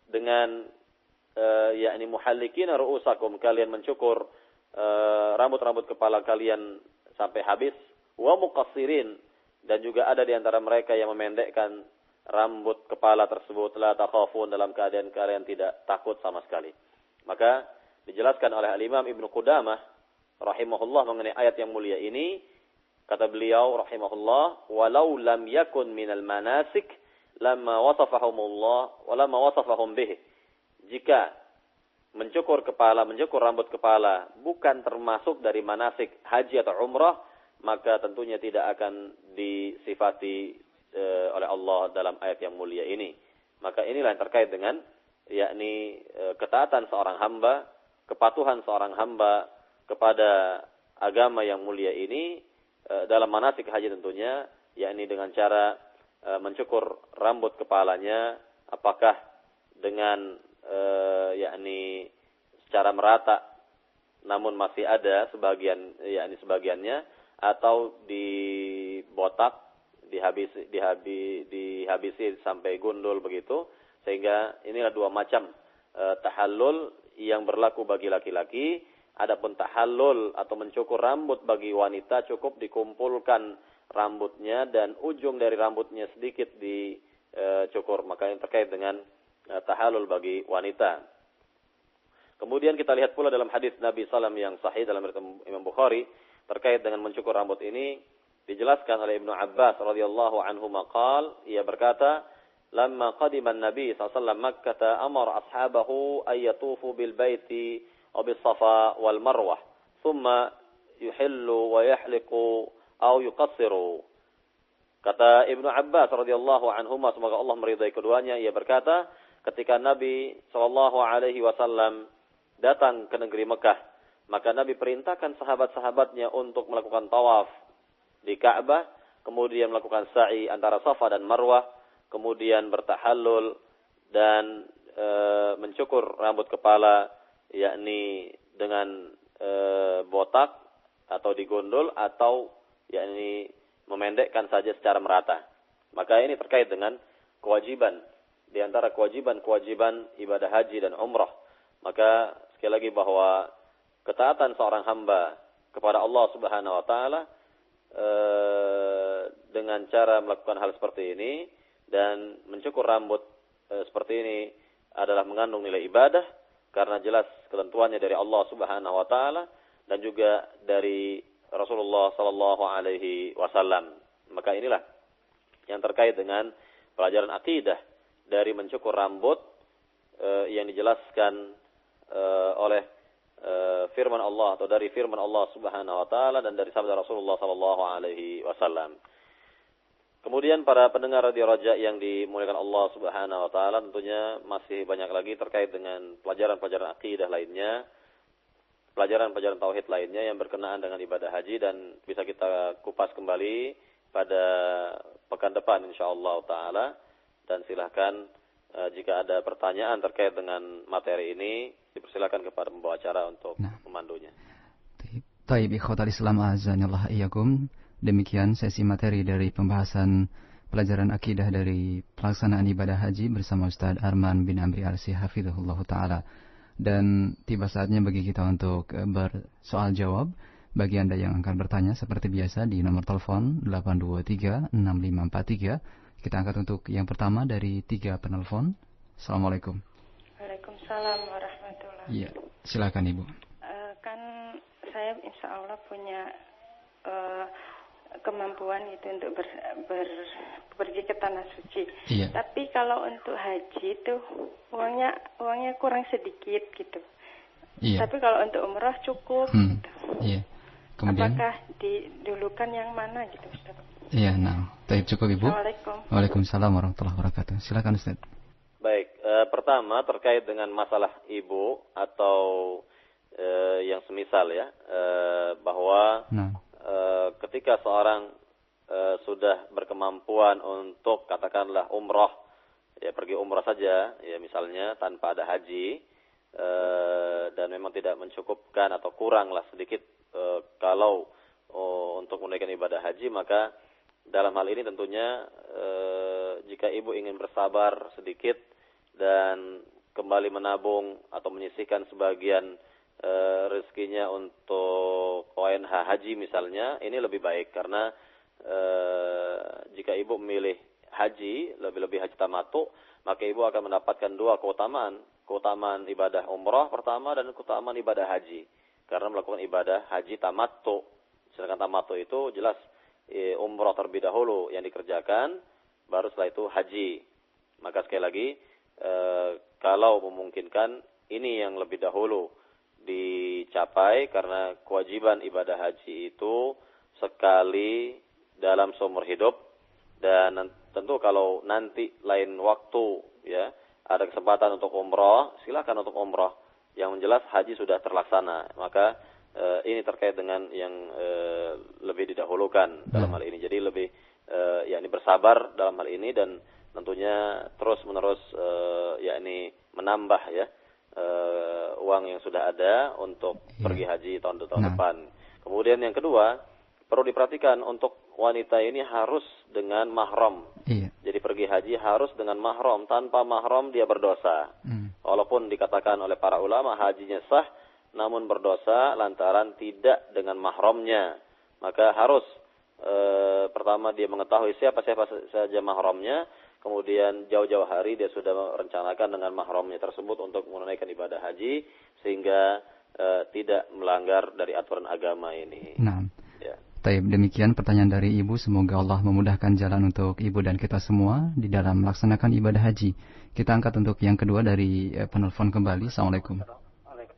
dengan yakni muhallikina ru'usakum, kalian mencukur rambut-rambut kepala kalian sampai habis, wa muqassirin, dan juga ada di antara mereka yang memendekkan rambut kepala tersebut, la takhafun, dalam keadaan kalian tidak takut sama sekali. Maka dijelaskan oleh Al-Imam Ibnu Qudamah rahimahullah mengenai ayat yang mulia ini. Kata beliau rahimahullah, walau lam yakun minal manasik lamma wasafahumullah wa lamma wasafahum bih. jika mencukur rambut kepala bukan termasuk dari manasik haji atau umrah, maka tentunya tidak akan disifati oleh Allah dalam ayat yang mulia ini. Maka inilah yang terkait dengan yakni ketaatan seorang hamba, kepatuhan seorang hamba kepada agama yang mulia ini dalam manasik haji tentunya, yakni dengan cara mencukur rambut kepalanya, apakah dengan yakni secara merata namun masih ada sebagian, yakni sebagiannya, atau dibotak, dihabisi sampai gundul begitu, sehingga inilah dua macam tahallul yang berlaku bagi laki-laki. Adapun tahallul atau mencukur rambut bagi wanita, cukup dikumpulkan rambutnya dan ujung dari rambutnya sedikit dicukur. Maka yang terkait dengan tahallul bagi wanita. Kemudian kita lihat pula dalam hadis Nabi SAW yang sahih dalam riwayat Imam Bukhari terkait dengan mencukur rambut ini, dijelaskan oleh Ibnu Abbas radhiyallahu anhu maqal, ia berkata, lamma qadima an-nabi sallallahu alaihi wasallam Makkah amara ashabahu ay yatufu bil baiti wa bis safa wal marwah thumma yuhillu wa yahliqu aw yuqassiru. Kata Ibnu Abbas radhiyallahu anhu, semoga Allah meridai keduanya, ia berkata, ketika Nabi sallallahu alaihi wasallam datang ke negeri Mekah, maka Nabi perintahkan sahabat-sahabatnya untuk melakukan tawaf di Ka'bah, kemudian melakukan sa'i antara Safa dan Marwah, kemudian bertahallul dan mencukur rambut kepala, yakni dengan botak atau digondol, atau yakni memendekkan saja secara merata. Maka ini terkait dengan kewajiban, di antara kewajiban ibadah haji dan umrah. Maka sekali lagi bahwa ketaatan seorang hamba kepada Allah Subhanahu wa taala dengan cara melakukan hal seperti ini dan mencukur rambut seperti ini adalah mengandung nilai ibadah, karena jelas ketentuannya dari Allah Subhanahu wa taala dan juga dari Rasulullah sallallahu alaihi wasallam. Maka inilah yang terkait dengan pelajaran akidah dari mencukur rambut yang dijelaskan oleh firman Allah, atau dari firman Allah Subhanahu wa taala dan dari sabda Rasulullah sallallahu alaihi wasallam. Kemudian para pendengar Radio Raja yang dimuliakan Allah Subhanahu wa taala, tentunya masih banyak lagi terkait dengan pelajaran-pelajaran akidah lainnya, pelajaran-pelajaran tauhid lainnya yang berkenaan dengan ibadah haji, dan bisa kita kupas kembali pada pekan depan insyaallah taala. Dan silahkan jika ada pertanyaan terkait dengan materi ini, dipersilakan kepada pembawa acara untuk memandunya. Taib ikhwatal Islam azanillah iyyakum. Demikian sesi materi dari pembahasan pelajaran akidah dari pelaksanaan ibadah haji bersama Ustaz Arman bin Amri Arsi hafizahullah ta'ala. Dan tiba saatnya bagi kita untuk bersoal jawab. Bagi Anda yang akan bertanya seperti biasa di nomor telepon 823-6543. Kita angkat untuk yang pertama dari 3 penelpon. Assalamualaikum. Waalaikumsalam warahmatullahi wabarakatuh. Iya, silakan Ibu. Kan saya insya Allah punya kemampuan itu untuk pergi ke tanah suci. Iya. Tapi kalau untuk haji itu uangnya kurang sedikit gitu. Iya. Tapi kalau untuk umrah cukup. Gitu. Iya. Kemudian, apakah didulukan yang mana gitu Ustaz? Iya, Taib cukup Ibu. Assalamualaikum. Waalaikumsalam warahmatullahi wabarakatuh. Silakan Ustaz. Baik, pertama terkait dengan masalah ibu atau yang semisal ya, bahwa ketika seorang sudah berkemampuan untuk katakanlah umrah, ya pergi umrah saja, ya misalnya tanpa ada haji, dan memang tidak mencukupkan atau kuranglah sedikit kalau untuk menunaikan ibadah haji, maka dalam hal ini tentunya jika ibu ingin bersabar sedikit dan kembali menabung atau menyisihkan sebagian rezekinya untuk ONH haji misalnya, ini lebih baik, karena jika ibu memilih haji, lebih-lebih haji tamattu, maka ibu akan mendapatkan 2 keutamaan ibadah umrah pertama dan keutamaan ibadah haji, karena melakukan ibadah haji tamattu. Sedangkan tamattu itu jelas umrah terlebih dahulu yang dikerjakan, baru setelah itu haji. Maka sekali lagi kalau memungkinkan ini yang lebih dahulu dicapai, karena kewajiban ibadah haji itu sekali dalam seumur hidup. Dan tentu kalau nanti lain waktu ya ada kesempatan untuk umroh, silakan untuk umroh. Yang jelas haji sudah terlaksana, maka ini terkait dengan yang lebih didahulukan dalam hal ini. Jadi lebih yakni bersabar dalam hal ini, dan tentunya terus menerus yakni menambah ya uang yang sudah ada untuk pergi haji tahun depan. Kemudian yang kedua, perlu diperhatikan untuk wanita ini harus dengan mahram. Jadi pergi haji harus dengan mahram. Tanpa mahram dia berdosa. Walaupun dikatakan oleh para ulama hajinya sah, namun berdosa lantaran tidak dengan mahramnya. Maka harus pertama dia mengetahui siapa saja mahramnya. Kemudian jauh-jauh hari dia sudah merencanakan dengan mahramnya tersebut untuk menunaikan ibadah haji, sehingga tidak melanggar dari aturan agama ini. Ya. Taib, demikian pertanyaan dari Ibu. Semoga Allah memudahkan jalan untuk Ibu dan kita semua di dalam melaksanakan ibadah haji. Kita angkat untuk yang kedua dari penelpon kembali. Assalamualaikum.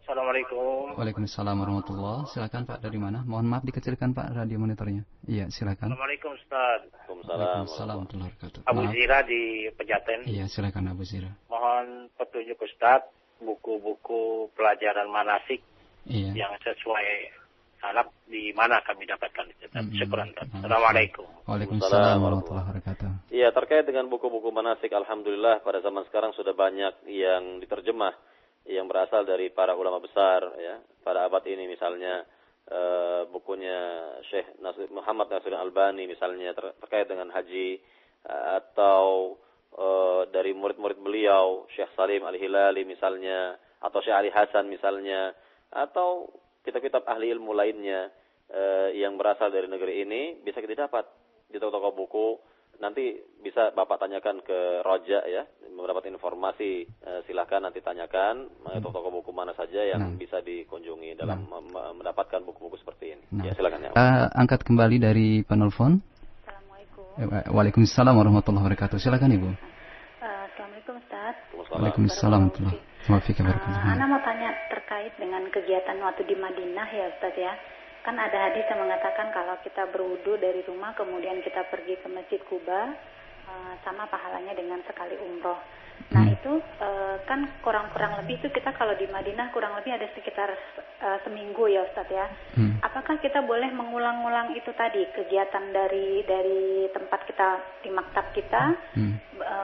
Assalamualaikum. Waalaikumsalam warahmatullahi. Silakan Pak, dari mana? Mohon maaf dikecilkan Pak radio monitornya. Iya, silakan. Assalamualaikum Ustaz. Waalaikumsalam warahmatullahi wabarakatuh. Abu Zira di Pejaten. Iya, silakan Abu Zira. Mohon petunjuk Ustaz, buku-buku pelajaran manasik yang sesuai salaf di mana kami dapatkan itu. Syukran. Assalamualaikum. Waalaikumsalam warahmatullahi wabarakatuh. Iya, terkait dengan buku-buku manasik, alhamdulillah pada zaman sekarang sudah banyak yang diterjemah yang berasal dari para ulama besar ya. Pada abad ini misalnya bukunya Syekh Muhammad Nasiruddin Albani misalnya terkait dengan haji, atau dari murid-murid beliau Syekh Salim Al-Hilali misalnya, atau Syekh Ali Hasan misalnya, atau kitab-kitab ahli ilmu lainnya yang berasal dari negeri ini bisa kita dapat di toko-toko buku. Nanti bisa Bapak tanyakan ke Roja ya, mendapat informasi, silahkan nanti tanyakan toko-toko buku mana saja yang bisa dikunjungi dalam mendapatkan buku-buku seperti ini. Ya, silakan ya. Angkat kembali dari penelpon. Assalamualaikum. Waalaikumsalam warahmatullahi wabarakatuh. Silakan Ibu. Assalamualaikum Ustaz. Waalaikumsalam warahmatullahi wabarakatuh. Ana mau tanya terkait dengan kegiatan waktu di Madinah ya Ustaz ya. Kan ada hadis yang mengatakan kalau kita berwudu dari rumah kemudian kita pergi ke Masjid Kuba, sama pahalanya dengan sekali umroh. Nah itu kan kurang lebih itu kita kalau di Madinah kurang lebih ada sekitar seminggu ya Ustaz ya. Apakah kita boleh mengulang-ulang itu tadi kegiatan dari tempat kita di maktab kita,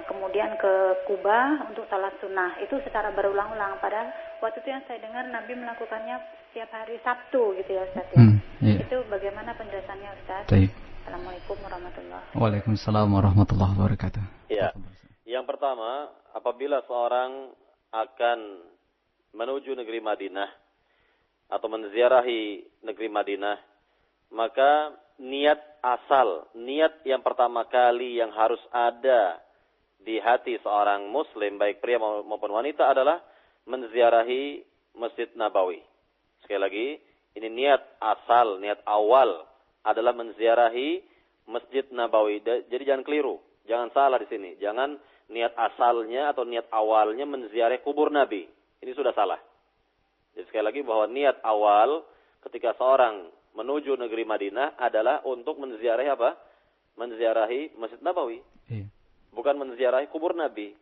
kemudian ke Kuba untuk salat sunnah itu secara berulang-ulang? Padahal waktu itu yang saya dengar Nabi melakukannya setiap hari Sabtu gitu ya Ustaz ya. Itu bagaimana penjelasannya Ustaz? Assalamualaikum warahmatullahi wabarakatuh. Waalaikumsalam warahmatullahi wabarakatuh. Ya. Yang pertama, apabila seorang akan menuju negeri Madinah atau menziarahi negeri Madinah, maka niat yang pertama kali yang harus ada di hati seorang muslim, baik pria maupun wanita, adalah menziarahi Masjid Nabawi. Sekali lagi, ini niat awal adalah menziarahi Masjid Nabawi. Jadi jangan keliru, jangan salah di sini. Jangan niat asalnya atau niat awalnya menziarahi kubur Nabi. Ini sudah salah. Jadi sekali lagi bahwa niat awal ketika seorang menuju negeri Madinah adalah untuk menziarahi apa? Menziarahi Masjid Nabawi. Bukan menziarahi kubur Nabi.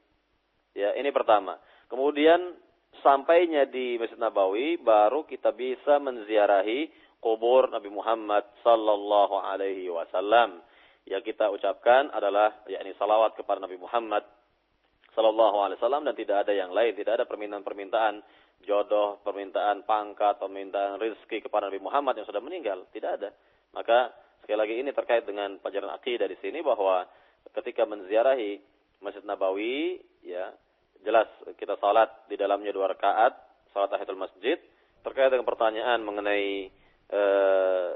Ya, ini pertama. Kemudian sampainya di Masjid Nabawi baru kita bisa menziarahi kubur Nabi Muhammad sallallahu alaihi wasallam. Yang kita ucapkan adalah yakni salawat kepada Nabi Muhammad sallallahu alaihi wasallam, dan tidak ada yang lain, tidak ada permintaan jodoh, permintaan pangkat, permintaan rezeki kepada Nabi Muhammad yang sudah meninggal, tidak ada. Maka sekali lagi ini terkait dengan pelajaran akidah di sini, bahwa ketika menziarahi Masjid Nabawi, ya jelas kita salat di dalamnya 2 rakaat, salat tahiyatul masjid. Terkait dengan pertanyaan mengenai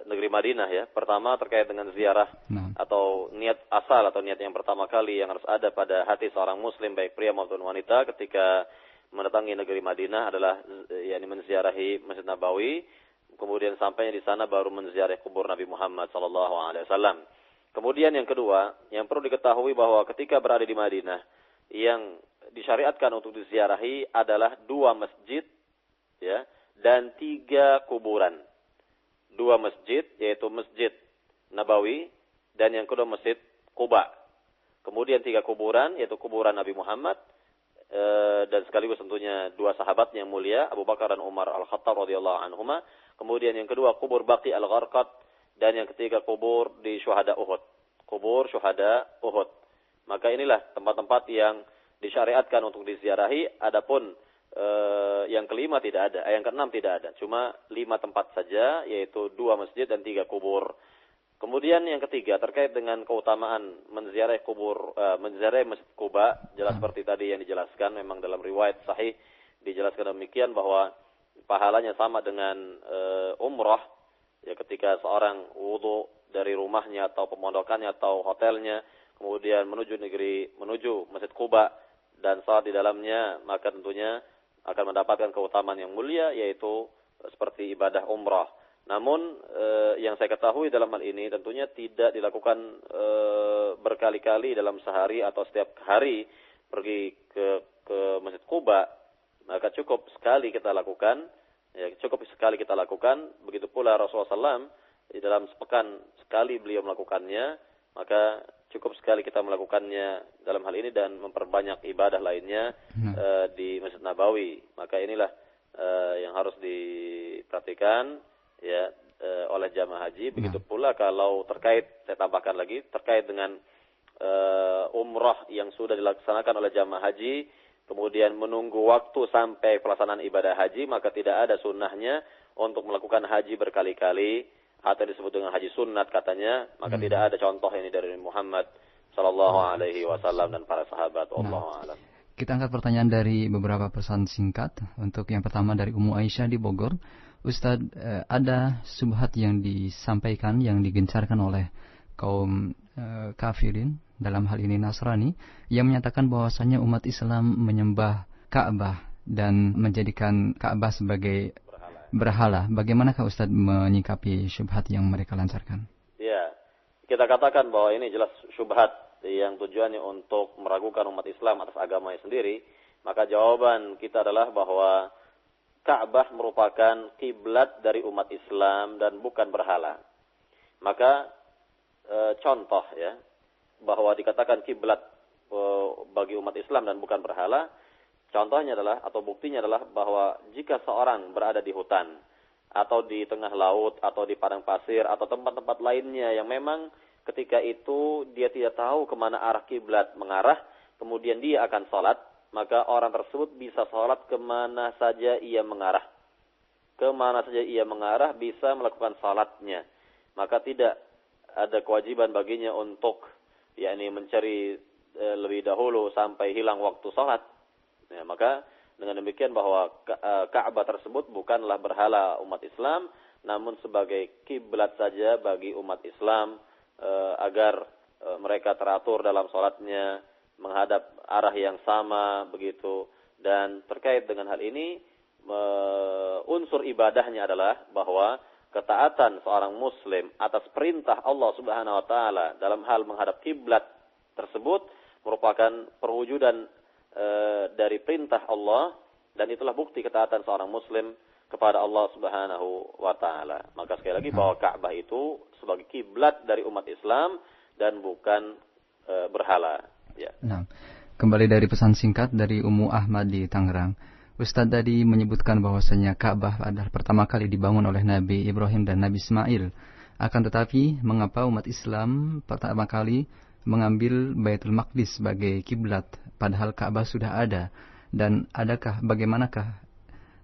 negeri Madinah ya, pertama terkait dengan ziarah atau niat asal atau niat yang pertama kali yang harus ada pada hati seorang muslim baik pria maupun wanita ketika mendatangi negeri Madinah adalah yakni menziarahi Masjid Nabawi, kemudian sampainya di sana baru menziarahi kubur Nabi Muhammad sallallahu alaihi wasallam. Kemudian yang kedua, yang perlu diketahui bahwa ketika berada di Madinah, yang disyariatkan untuk diziarahi adalah 2 masjid, ya, dan 3 kuburan. 2 masjid, yaitu Masjid Nabawi, dan yang kedua Masjid Quba. Kemudian 3 kuburan, yaitu kuburan Nabi Muhammad, dan sekaligus tentunya 2 sahabat yang mulia, Abu Bakar dan Umar Al-Khattab radhiyallahu anhuma. Kemudian yang kedua kubur Baqi Al-Gharqad, dan yang ketiga kubur di syuhada Uhud. Kubur syuhada Uhud. Maka inilah tempat-tempat yang disyariatkan untuk diziarahi. Adapun yang kelima tidak ada, yang keenam tidak ada. Cuma 5 tempat saja, yaitu 2 masjid dan 3 kubur. Kemudian yang ketiga terkait dengan keutamaan menziarahi kubur, menziarahi Masjid Quba, jelas seperti tadi yang dijelaskan, memang dalam riwayat sahih dijelaskan demikian bahwa pahalanya sama dengan umrah, ya, ketika seorang wudu dari rumahnya atau pemondokannya atau hotelnya, kemudian menuju Masjid Quba dan salat di dalamnya, maka tentunya akan mendapatkan keutamaan yang mulia, yaitu seperti ibadah umrah. Namun yang saya ketahui dalam hal ini tentunya tidak dilakukan berkali-kali dalam sehari atau setiap hari pergi ke Masjid Quba, maka cukup sekali kita lakukan, ya, cukup sekali kita lakukan. Begitu pula Rasulullah SAW di dalam sepekan sekali beliau melakukannya, maka cukup sekali kita melakukannya dalam hal ini dan memperbanyak ibadah lainnya di Masjid Nabawi. Maka inilah yang harus diperhatikan, ya, oleh jamaah haji. Begitu pula kalau terkait, saya tambahkan lagi, terkait dengan umrah yang sudah dilaksanakan oleh jamaah haji, kemudian menunggu waktu sampai pelaksanaan ibadah haji, maka tidak ada sunnahnya untuk melakukan haji berkali-kali, atau disebut dengan haji sunat katanya, maka tidak ada contoh ini dari Muhammad sallallahu alaihi wasallam dan para sahabat. Wallahu a'lam. Kita angkat pertanyaan dari beberapa pesan singkat. Untuk yang pertama dari Ummu Aisyah di Bogor. Ustadz, ada subhat yang disampaikan, yang digencarkan oleh kaum kafirin, dalam hal ini Nasrani, yang menyatakan bahwasanya umat Islam menyembah Ka'bah dan menjadikan Ka'bah sebagai berhala. Bagaimanakah Ustadz menyikapi syubhat yang mereka lancarkan? Ya, kita katakan bahwa ini jelas syubhat yang tujuannya untuk meragukan umat Islam atas agamanya sendiri. Maka jawaban kita adalah bahwa Ka'bah merupakan kiblat dari umat Islam dan bukan berhala. Maka contoh, ya, bahwa dikatakan kiblat bagi umat Islam dan bukan berhala, contohnya adalah, atau buktinya adalah, bahwa jika seorang berada di hutan atau di tengah laut atau di padang pasir atau tempat-tempat lainnya yang memang ketika itu dia tidak tahu kemana arah kiblat mengarah, kemudian dia akan sholat, maka orang tersebut bisa sholat kemana saja ia mengarah. Kemana saja ia mengarah bisa melakukan sholatnya. Maka tidak ada kewajiban baginya untuk, yakni, mencari lebih dahulu sampai hilang waktu sholat. Ya, maka dengan demikian bahwa Ka'bah tersebut bukanlah berhala umat Islam, namun sebagai kiblat saja bagi umat Islam, agar mereka teratur dalam sholatnya, menghadap arah yang sama, begitu. Dan terkait dengan hal ini, unsur ibadahnya adalah bahwa ketaatan seorang muslim atas perintah Allah Subhanahu wa taala dalam hal menghadap kiblat tersebut merupakan perwujudan dari perintah Allah, dan itulah bukti ketaatan seorang muslim kepada Allah Subhanahu wa taala. Maka sekali lagi bahwa Ka'bah itu sebagai kiblat dari umat Islam dan bukan berhala, ya. Nah, kembali dari pesan singkat dari Ummu Ahmad di Tangerang. Ustadz tadi menyebutkan bahwasanya Ka'bah adalah pertama kali dibangun oleh Nabi Ibrahim dan Nabi Ismail. Akan tetapi, mengapa umat Islam pertama kali mengambil Baitul Maqdis sebagai kiblat, padahal Ka'bah sudah ada? Dan bagaimanakah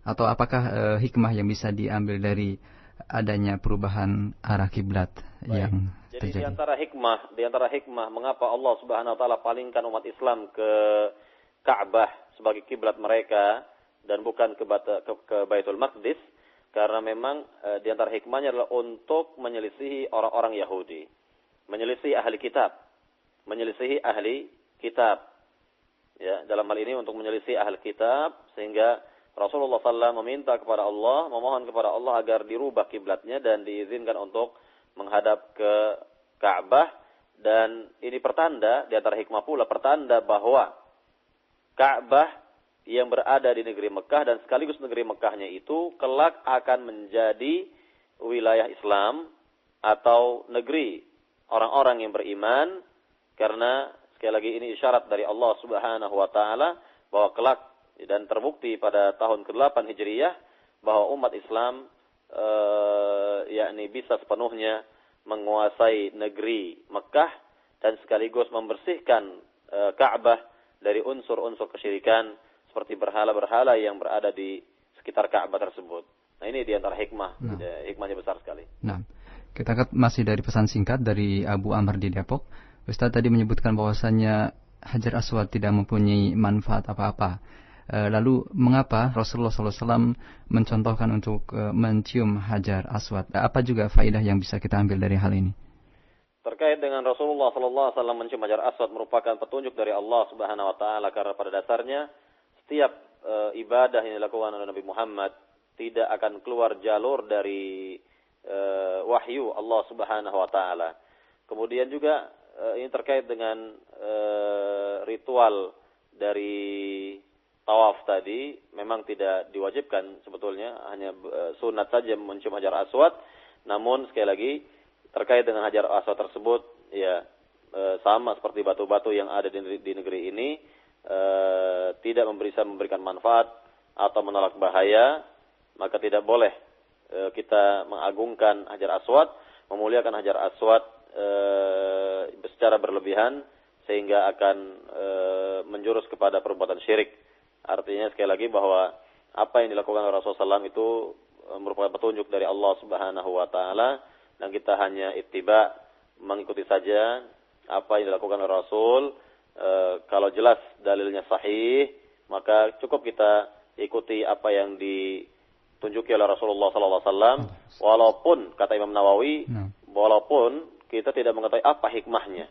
atau apakah hikmah yang bisa diambil dari adanya perubahan arah kiblat yang terjadi? Jadi di antara hikmah mengapa Allah Subhanahu wa taala palingkan umat Islam ke Ka'bah sebagai kiblat mereka dan bukan ke Baitul Maqdis, karena memang di antara hikmahnya adalah untuk menyelisihi orang-orang Yahudi, menyelisihi ahli kitab. Ya, dalam hal ini untuk menyelisih ahli kitab, sehingga Rasulullah SAW meminta kepada Allah, memohon kepada Allah agar dirubah kiblatnya dan diizinkan untuk menghadap ke Ka'bah. Dan ini pertanda, di antara hikmah pula, pertanda bahwa Ka'bah yang berada di negeri Mekah dan sekaligus negeri Mekahnya itu kelak akan menjadi wilayah Islam atau negeri orang-orang yang beriman, karena sekali lagi ini isyarat dari Allah Subhanahu wa taala bahwa kelak, dan terbukti pada tahun ke-8 Hijriyah bahwa umat Islam yakni bisa sepenuhnya menguasai negeri Mekah dan sekaligus membersihkan Ka'bah dari unsur-unsur kesyirikan seperti berhala-berhala yang berada di sekitar Ka'bah tersebut. Nah, ini di antara hikmahnya besar sekali. Nah, kita masih dari pesan singkat dari Abu Amr di Depok. Ustaz tadi menyebutkan bahwasannya Hajar Aswad tidak mempunyai manfaat apa-apa. Lalu mengapa Rasulullah SAW mencontohkan untuk mencium Hajar Aswad? Apa juga faedah yang bisa kita ambil dari hal ini? Terkait dengan Rasulullah SAW mencium Hajar Aswad merupakan petunjuk dari Allah Subhanahu wa taala, karena pada dasarnya setiap ibadah yang dilakukan oleh Nabi Muhammad tidak akan keluar jalur dari wahyu Allah Subhanahu wa taala. Kemudian juga ini terkait dengan ritual dari tawaf tadi, memang tidak diwajibkan sebetulnya, hanya sunat saja mencium Hajar Aswad. Namun sekali lagi terkait dengan Hajar Aswad tersebut, ya sama seperti batu-batu yang ada di negeri ini, tidak bisa memberikan manfaat atau menolak bahaya, maka tidak boleh kita mengagungkan Hajar Aswad, memuliakan Hajar Aswad secara berlebihan sehingga akan menjurus kepada perbuatan syirik. Artinya sekali lagi bahwa apa yang dilakukan oleh Rasulullah SAW itu merupakan petunjuk dari Allah Subhanahu wa taala, dan kita hanya ittiba, mengikuti saja apa yang dilakukan oleh Rasul. Kalau jelas dalilnya sahih, maka cukup kita ikuti apa yang ditunjuki oleh Rasulullah SAW. Walaupun kata Imam Nawawi, walaupun kita tidak mengetahui apa hikmahnya.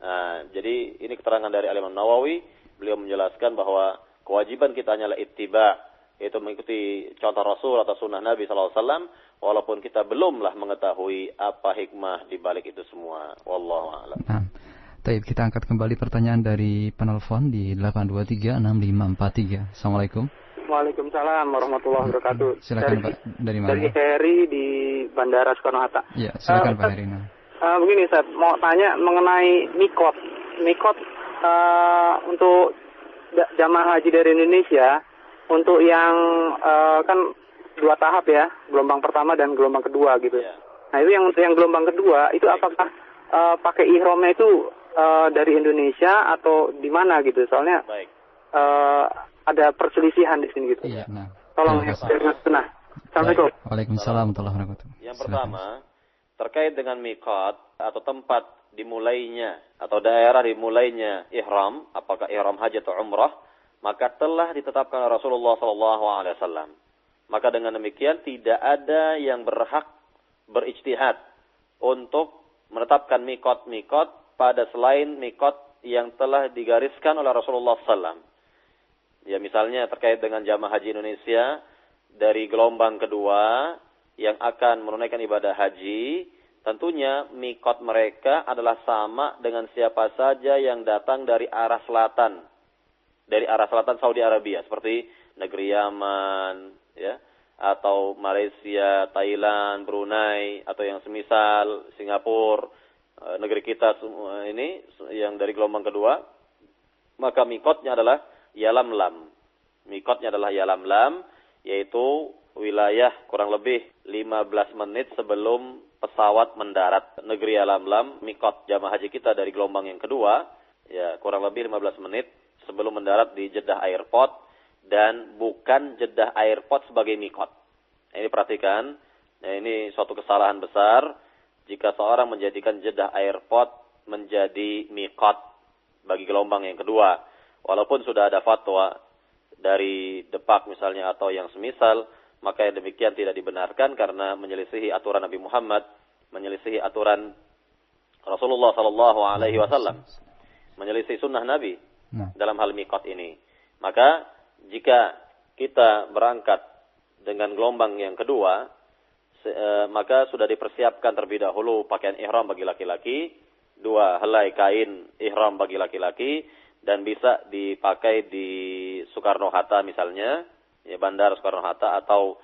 Nah, jadi ini keterangan dari Imam Nawawi. Beliau menjelaskan bahwa kewajiban kita hanyalah ittiba, yaitu mengikuti contoh Rasul atau sunnah Nabi SAW, walaupun kita belumlah mengetahui apa hikmah di balik itu semua. Wallahu a'lam. Baik, kita angkat kembali pertanyaan dari penelpon di 8236543. Assalamualaikum. Waalaikumsalam warahmatullahi wabarakatuh. Silakan Pak, dari mana? Dari Heri di Bandara Soekarno-Hatta. Ya, silakan Pak Heri. Begini Ustaz, mau tanya mengenai mikot. Mikot untuk jamaah haji dari Indonesia, untuk yang kan 2 tahap ya, gelombang pertama dan gelombang kedua gitu. Yeah. Nah itu yang gelombang kedua itu apakah pakai ihramnya itu dari Indonesia atau di mana gitu? Soalnya ada perselisihan di sini gitu. Iya. Tolong ya. Assalamualaikum. Waalaikumsalam warahmatullahi wabarakatuh. Yang pertama terkait dengan miqat atau tempat dimulainya atau daerah dimulainya ihram, apakah ihram haji atau umrah, maka telah ditetapkan oleh Rasulullah SAW. Maka dengan demikian tidak ada yang berhak berijtihad untuk menetapkan mikot pada selain mikot yang telah digariskan oleh Rasulullah SAW. Ya, misalnya terkait dengan jamaah haji Indonesia dari gelombang kedua yang akan menunaikan ibadah haji, tentunya mikot mereka adalah sama dengan siapa saja yang datang dari arah selatan. Dari arah selatan Saudi Arabia, seperti negeri Yaman, ya, atau Malaysia, Thailand, Brunei, atau yang semisal Singapura, negeri kita ini yang dari gelombang kedua, maka mikotnya adalah Yalamlam. Mikotnya adalah Yalamlam, yaitu wilayah kurang lebih 15 menit sebelum pesawat mendarat. Negeri Yalamlam, mikot jamaah haji kita dari gelombang yang kedua, ya kurang lebih 15 menit sebelum mendarat di Jeddah Airport, dan bukan Jeddah Airport sebagai mikot. Ini perhatikan, nah, ini suatu kesalahan besar jika seorang menjadikan Jeddah Airport menjadi mikot bagi gelombang yang kedua. Walaupun sudah ada fatwa dari Depak misalnya atau yang semisal, maka yang demikian tidak dibenarkan karena menyelisihi aturan Nabi Muhammad, menyelisihi aturan Rasulullah SAW, menyelisihi sunnah Nabi dalam hal mikot ini. Maka jika kita berangkat dengan gelombang yang kedua, maka sudah dipersiapkan terlebih dahulu pakaian ihram bagi laki-laki, 2 helai kain ihram bagi laki-laki, dan bisa dipakai di Soekarno-Hatta misalnya, ya Bandara Soekarno-Hatta, atau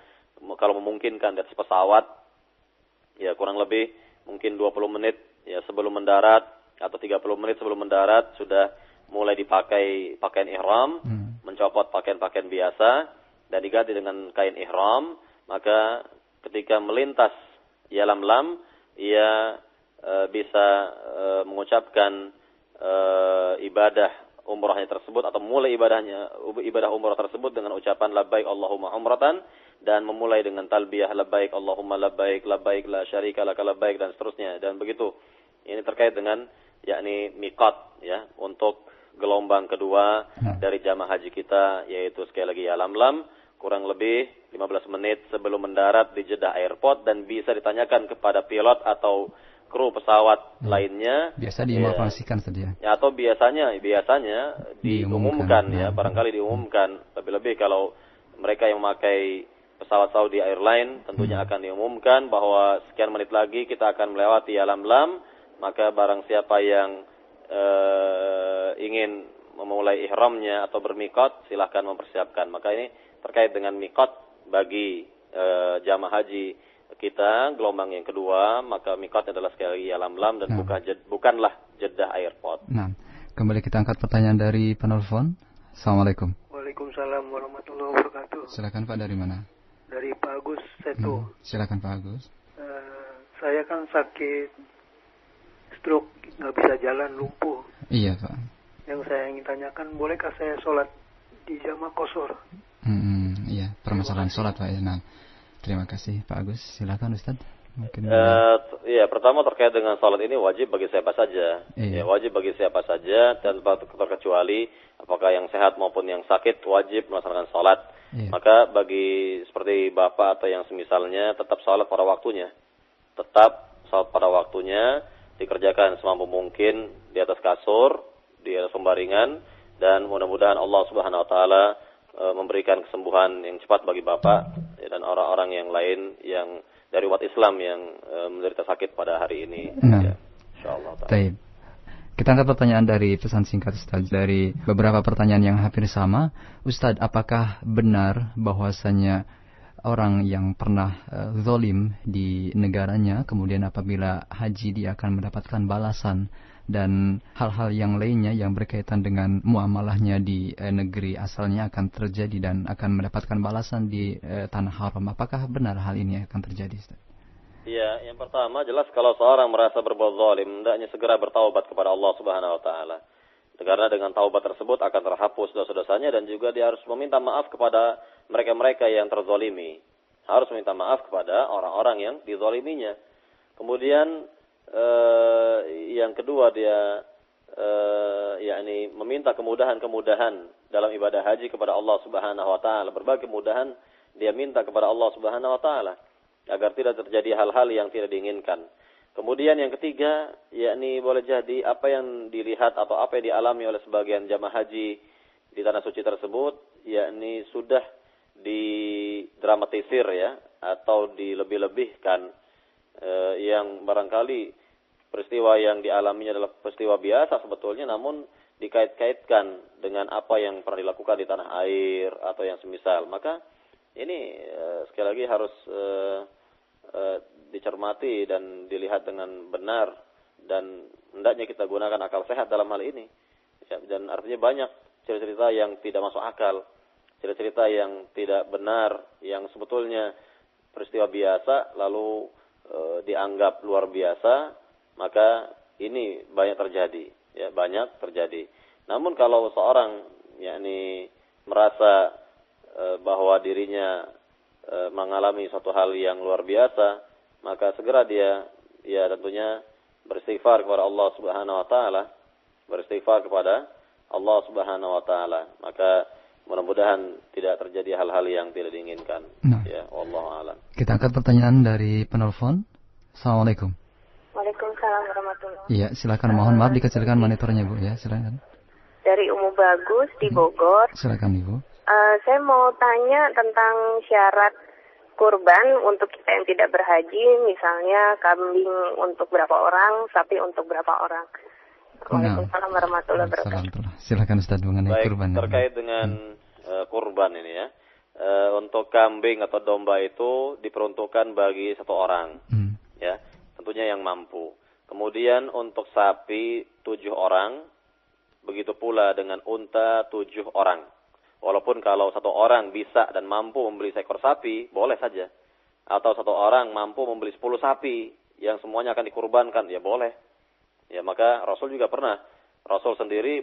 kalau memungkinkan di atas pesawat, ya kurang lebih mungkin 20 menit ya sebelum mendarat atau 30 menit sebelum mendarat sudah mulai dipakai pakaian ihram, mencopot pakaian-pakaian biasa dan diganti dengan kain ihram, maka ketika melintas Yalamlam ia bisa mengucapkan ibadah umrahnya tersebut atau memulai ibadah umrah tersebut dengan ucapan labbaik Allahumma umratan, dan memulai dengan talbiyah labbaik Allahumma labbaik labbaik la syarika laka labbaik, dan seterusnya, dan begitu. Ini terkait dengan yakni miqat ya untuk gelombang kedua dari jamaah haji kita, yaitu sekali lagi Yalamlam, kurang lebih 15 menit sebelum mendarat di Jeddah Airport, dan bisa ditanyakan kepada pilot atau kru pesawat lainnya. Biasa diinformasikan saja. Ya, atau biasanya diumumkan ya, barangkali diumumkan. Lebih-lebih kalau mereka yang memakai pesawat Saudi Airline tentunya akan diumumkan bahwa sekian menit lagi kita akan melewati Yalamlam, maka barang siapa yang ingin memulai ihramnya atau bermiqat silahkan mempersiapkan. Maka ini terkait dengan miqat bagi jamaah haji kita gelombang yang kedua, maka miqat adalah sekali lagi Yalamlam dan bukanlah Jeddah Airport. Nah, kembali kita angkat pertanyaan dari penelpon. Assalamualaikum. Waalaikumsalam warahmatullahi wabarakatuh. Silakan Pak, dari mana? Dari Pak Agus Seto. Silakan Pak Agus. Saya kan sakit stroke, nggak bisa jalan, lumpuh. Iya Pak. Yang saya ingin tanyakan, bolehkah saya sholat di jamaah qashar? Iya, permasalahan sholat Pak ya. Nah, terima kasih Pak Agus. Silakan Ustaz. Mungkin ya, pertama terkait dengan sholat ini wajib bagi siapa saja. Iya. Ya, wajib bagi siapa saja tanpa terkecuali, apakah yang sehat maupun yang sakit wajib melaksanakan sholat. Iya. Maka bagi seperti bapak atau yang semisalnya, tetap sholat pada waktunya. Tetap sholat pada waktunya, dikerjakan semampu mungkin di atas kasur, di atas pembaringan, dan mudah-mudahan Allah Subhanahu wa taala memberikan kesembuhan yang cepat bagi bapak dan orang-orang yang lain yang dari umat Islam yang menderita sakit pada hari ini. Ya, insyaallah. Baik. Kita angkat pertanyaan dari pesan singkat Ustaz, dari beberapa pertanyaan yang hampir sama. Ustaz, apakah benar bahwasanya orang yang pernah zalim di negaranya, kemudian apabila haji dia akan mendapatkan balasan, dan hal-hal yang lainnya yang berkaitan dengan muamalahnya di negeri asalnya akan terjadi dan akan mendapatkan balasan di tanah haram? Apakah benar hal ini akan terjadi, Ustaz? Ya, yang pertama jelas kalau seorang merasa berbuat zalim, hendaknya segera bertaubat kepada Allah Subhanahu wa taala. Karena dengan taubat tersebut akan terhapus dosa-dosanya, dan juga dia harus meminta maaf kepada mereka-mereka yang terzalimi. Harus meminta maaf kepada orang-orang yang dizaliminya. Kemudian yang kedua dia yakni meminta kemudahan-kemudahan dalam ibadah haji kepada Allah Subhanahu wa taala. Berbagai kemudahan dia minta kepada Allah Subhanahu wa taala agar tidak terjadi hal-hal yang tidak diinginkan. Kemudian yang ketiga, yakni boleh jadi apa yang dilihat atau apa yang dialami oleh sebagian jamaah haji di tanah suci tersebut, yakni sudah didramatisir ya, atau dilebih-lebihkan, yang barangkali peristiwa yang dialaminya adalah peristiwa biasa sebetulnya, namun dikait-kaitkan dengan apa yang pernah dilakukan di tanah air atau yang semisal. Maka ini sekali lagi harus dicermati dan dilihat dengan benar, dan hendaknya kita gunakan akal sehat dalam hal ini. Ya, dan artinya banyak cerita-cerita yang tidak masuk akal, cerita-cerita yang tidak benar, yang sebetulnya peristiwa biasa lalu dianggap luar biasa, maka ini banyak terjadi, ya, banyak terjadi. Namun kalau seorang yakni merasa bahwa dirinya mengalami suatu hal yang luar biasa, maka segera dia ya tentunya beristighfar kepada Allah Subhanahu wa taala, beristighfar kepada Allah Subhanahu wa taala. Maka mudah-mudahan tidak terjadi hal-hal yang tidak diinginkan. Ya, wallahu a'lam. Kita angkat pertanyaan dari penelpon. Assalamualaikum. Waalaikumsalam warahmatullahi. Iya, silakan. Mohon maaf dikecilkan monitornya, Bu, ya, silakan. Dari Umu Bagus di Bogor. Silakan, Ibu. Saya mau tanya tentang syarat kurban untuk kita yang tidak berhaji, misalnya kambing untuk berapa orang, sapi untuk berapa orang. Waalaikumsalam warahmatullahi wabarakatuh. Silakan Ustaz mengenai baik, kurban. Terkait dengan kurban ini ya. Untuk kambing atau domba itu diperuntukkan bagi satu orang. Ya, tentunya yang mampu. Kemudian untuk sapi 7 orang, begitu pula dengan unta 7 orang. Walaupun kalau satu orang bisa dan mampu membeli seekor sapi, boleh saja. Atau satu orang mampu membeli 10 sapi yang semuanya akan dikurbankan, ya boleh. Ya, maka Rasul juga pernah. Rasul sendiri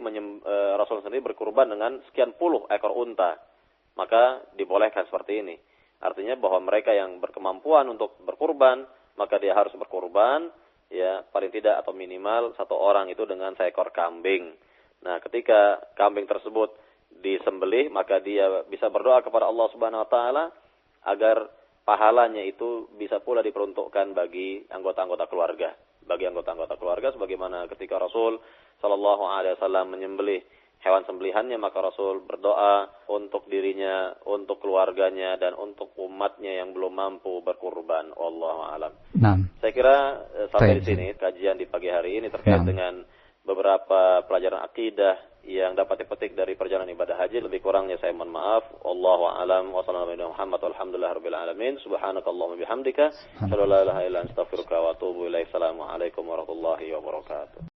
berkurban dengan sekian puluh ekor unta. Maka dibolehkan seperti ini. Artinya bahwa mereka yang berkemampuan untuk berkurban, maka dia harus berkurban, ya paling tidak atau minimal satu orang itu dengan seekor kambing. Nah, ketika kambing tersebut disembelih, maka dia bisa berdoa kepada Allah Subhanahu wa taala agar pahalanya itu bisa pula diperuntukkan bagi anggota-anggota keluarga. Bagi anggota-anggota keluarga, sebagaimana ketika Rasul sallallahu alaihi wasallam menyembelih hewan sembelihannya, maka Rasul berdoa untuk dirinya, untuk keluarganya, dan untuk umatnya yang belum mampu berkurban. Wallahu a'lam. Saya kira sampai di sini kajian di pagi hari ini terkait dengan beberapa pelajaran akidah yang dapat dipetik dari perjalanan ibadah haji. Lebih kurangnya saya mohon maaf. Wallahu a'lam. Wassalamualaikum warahmatullahi wabarakatuh. Subhanakallahumma bihamdika, asyhadu an la ilaha illa anta, astaghfiruka wa atubu ilaik. Assalamualaikum warahmatullahi wabarakatuh.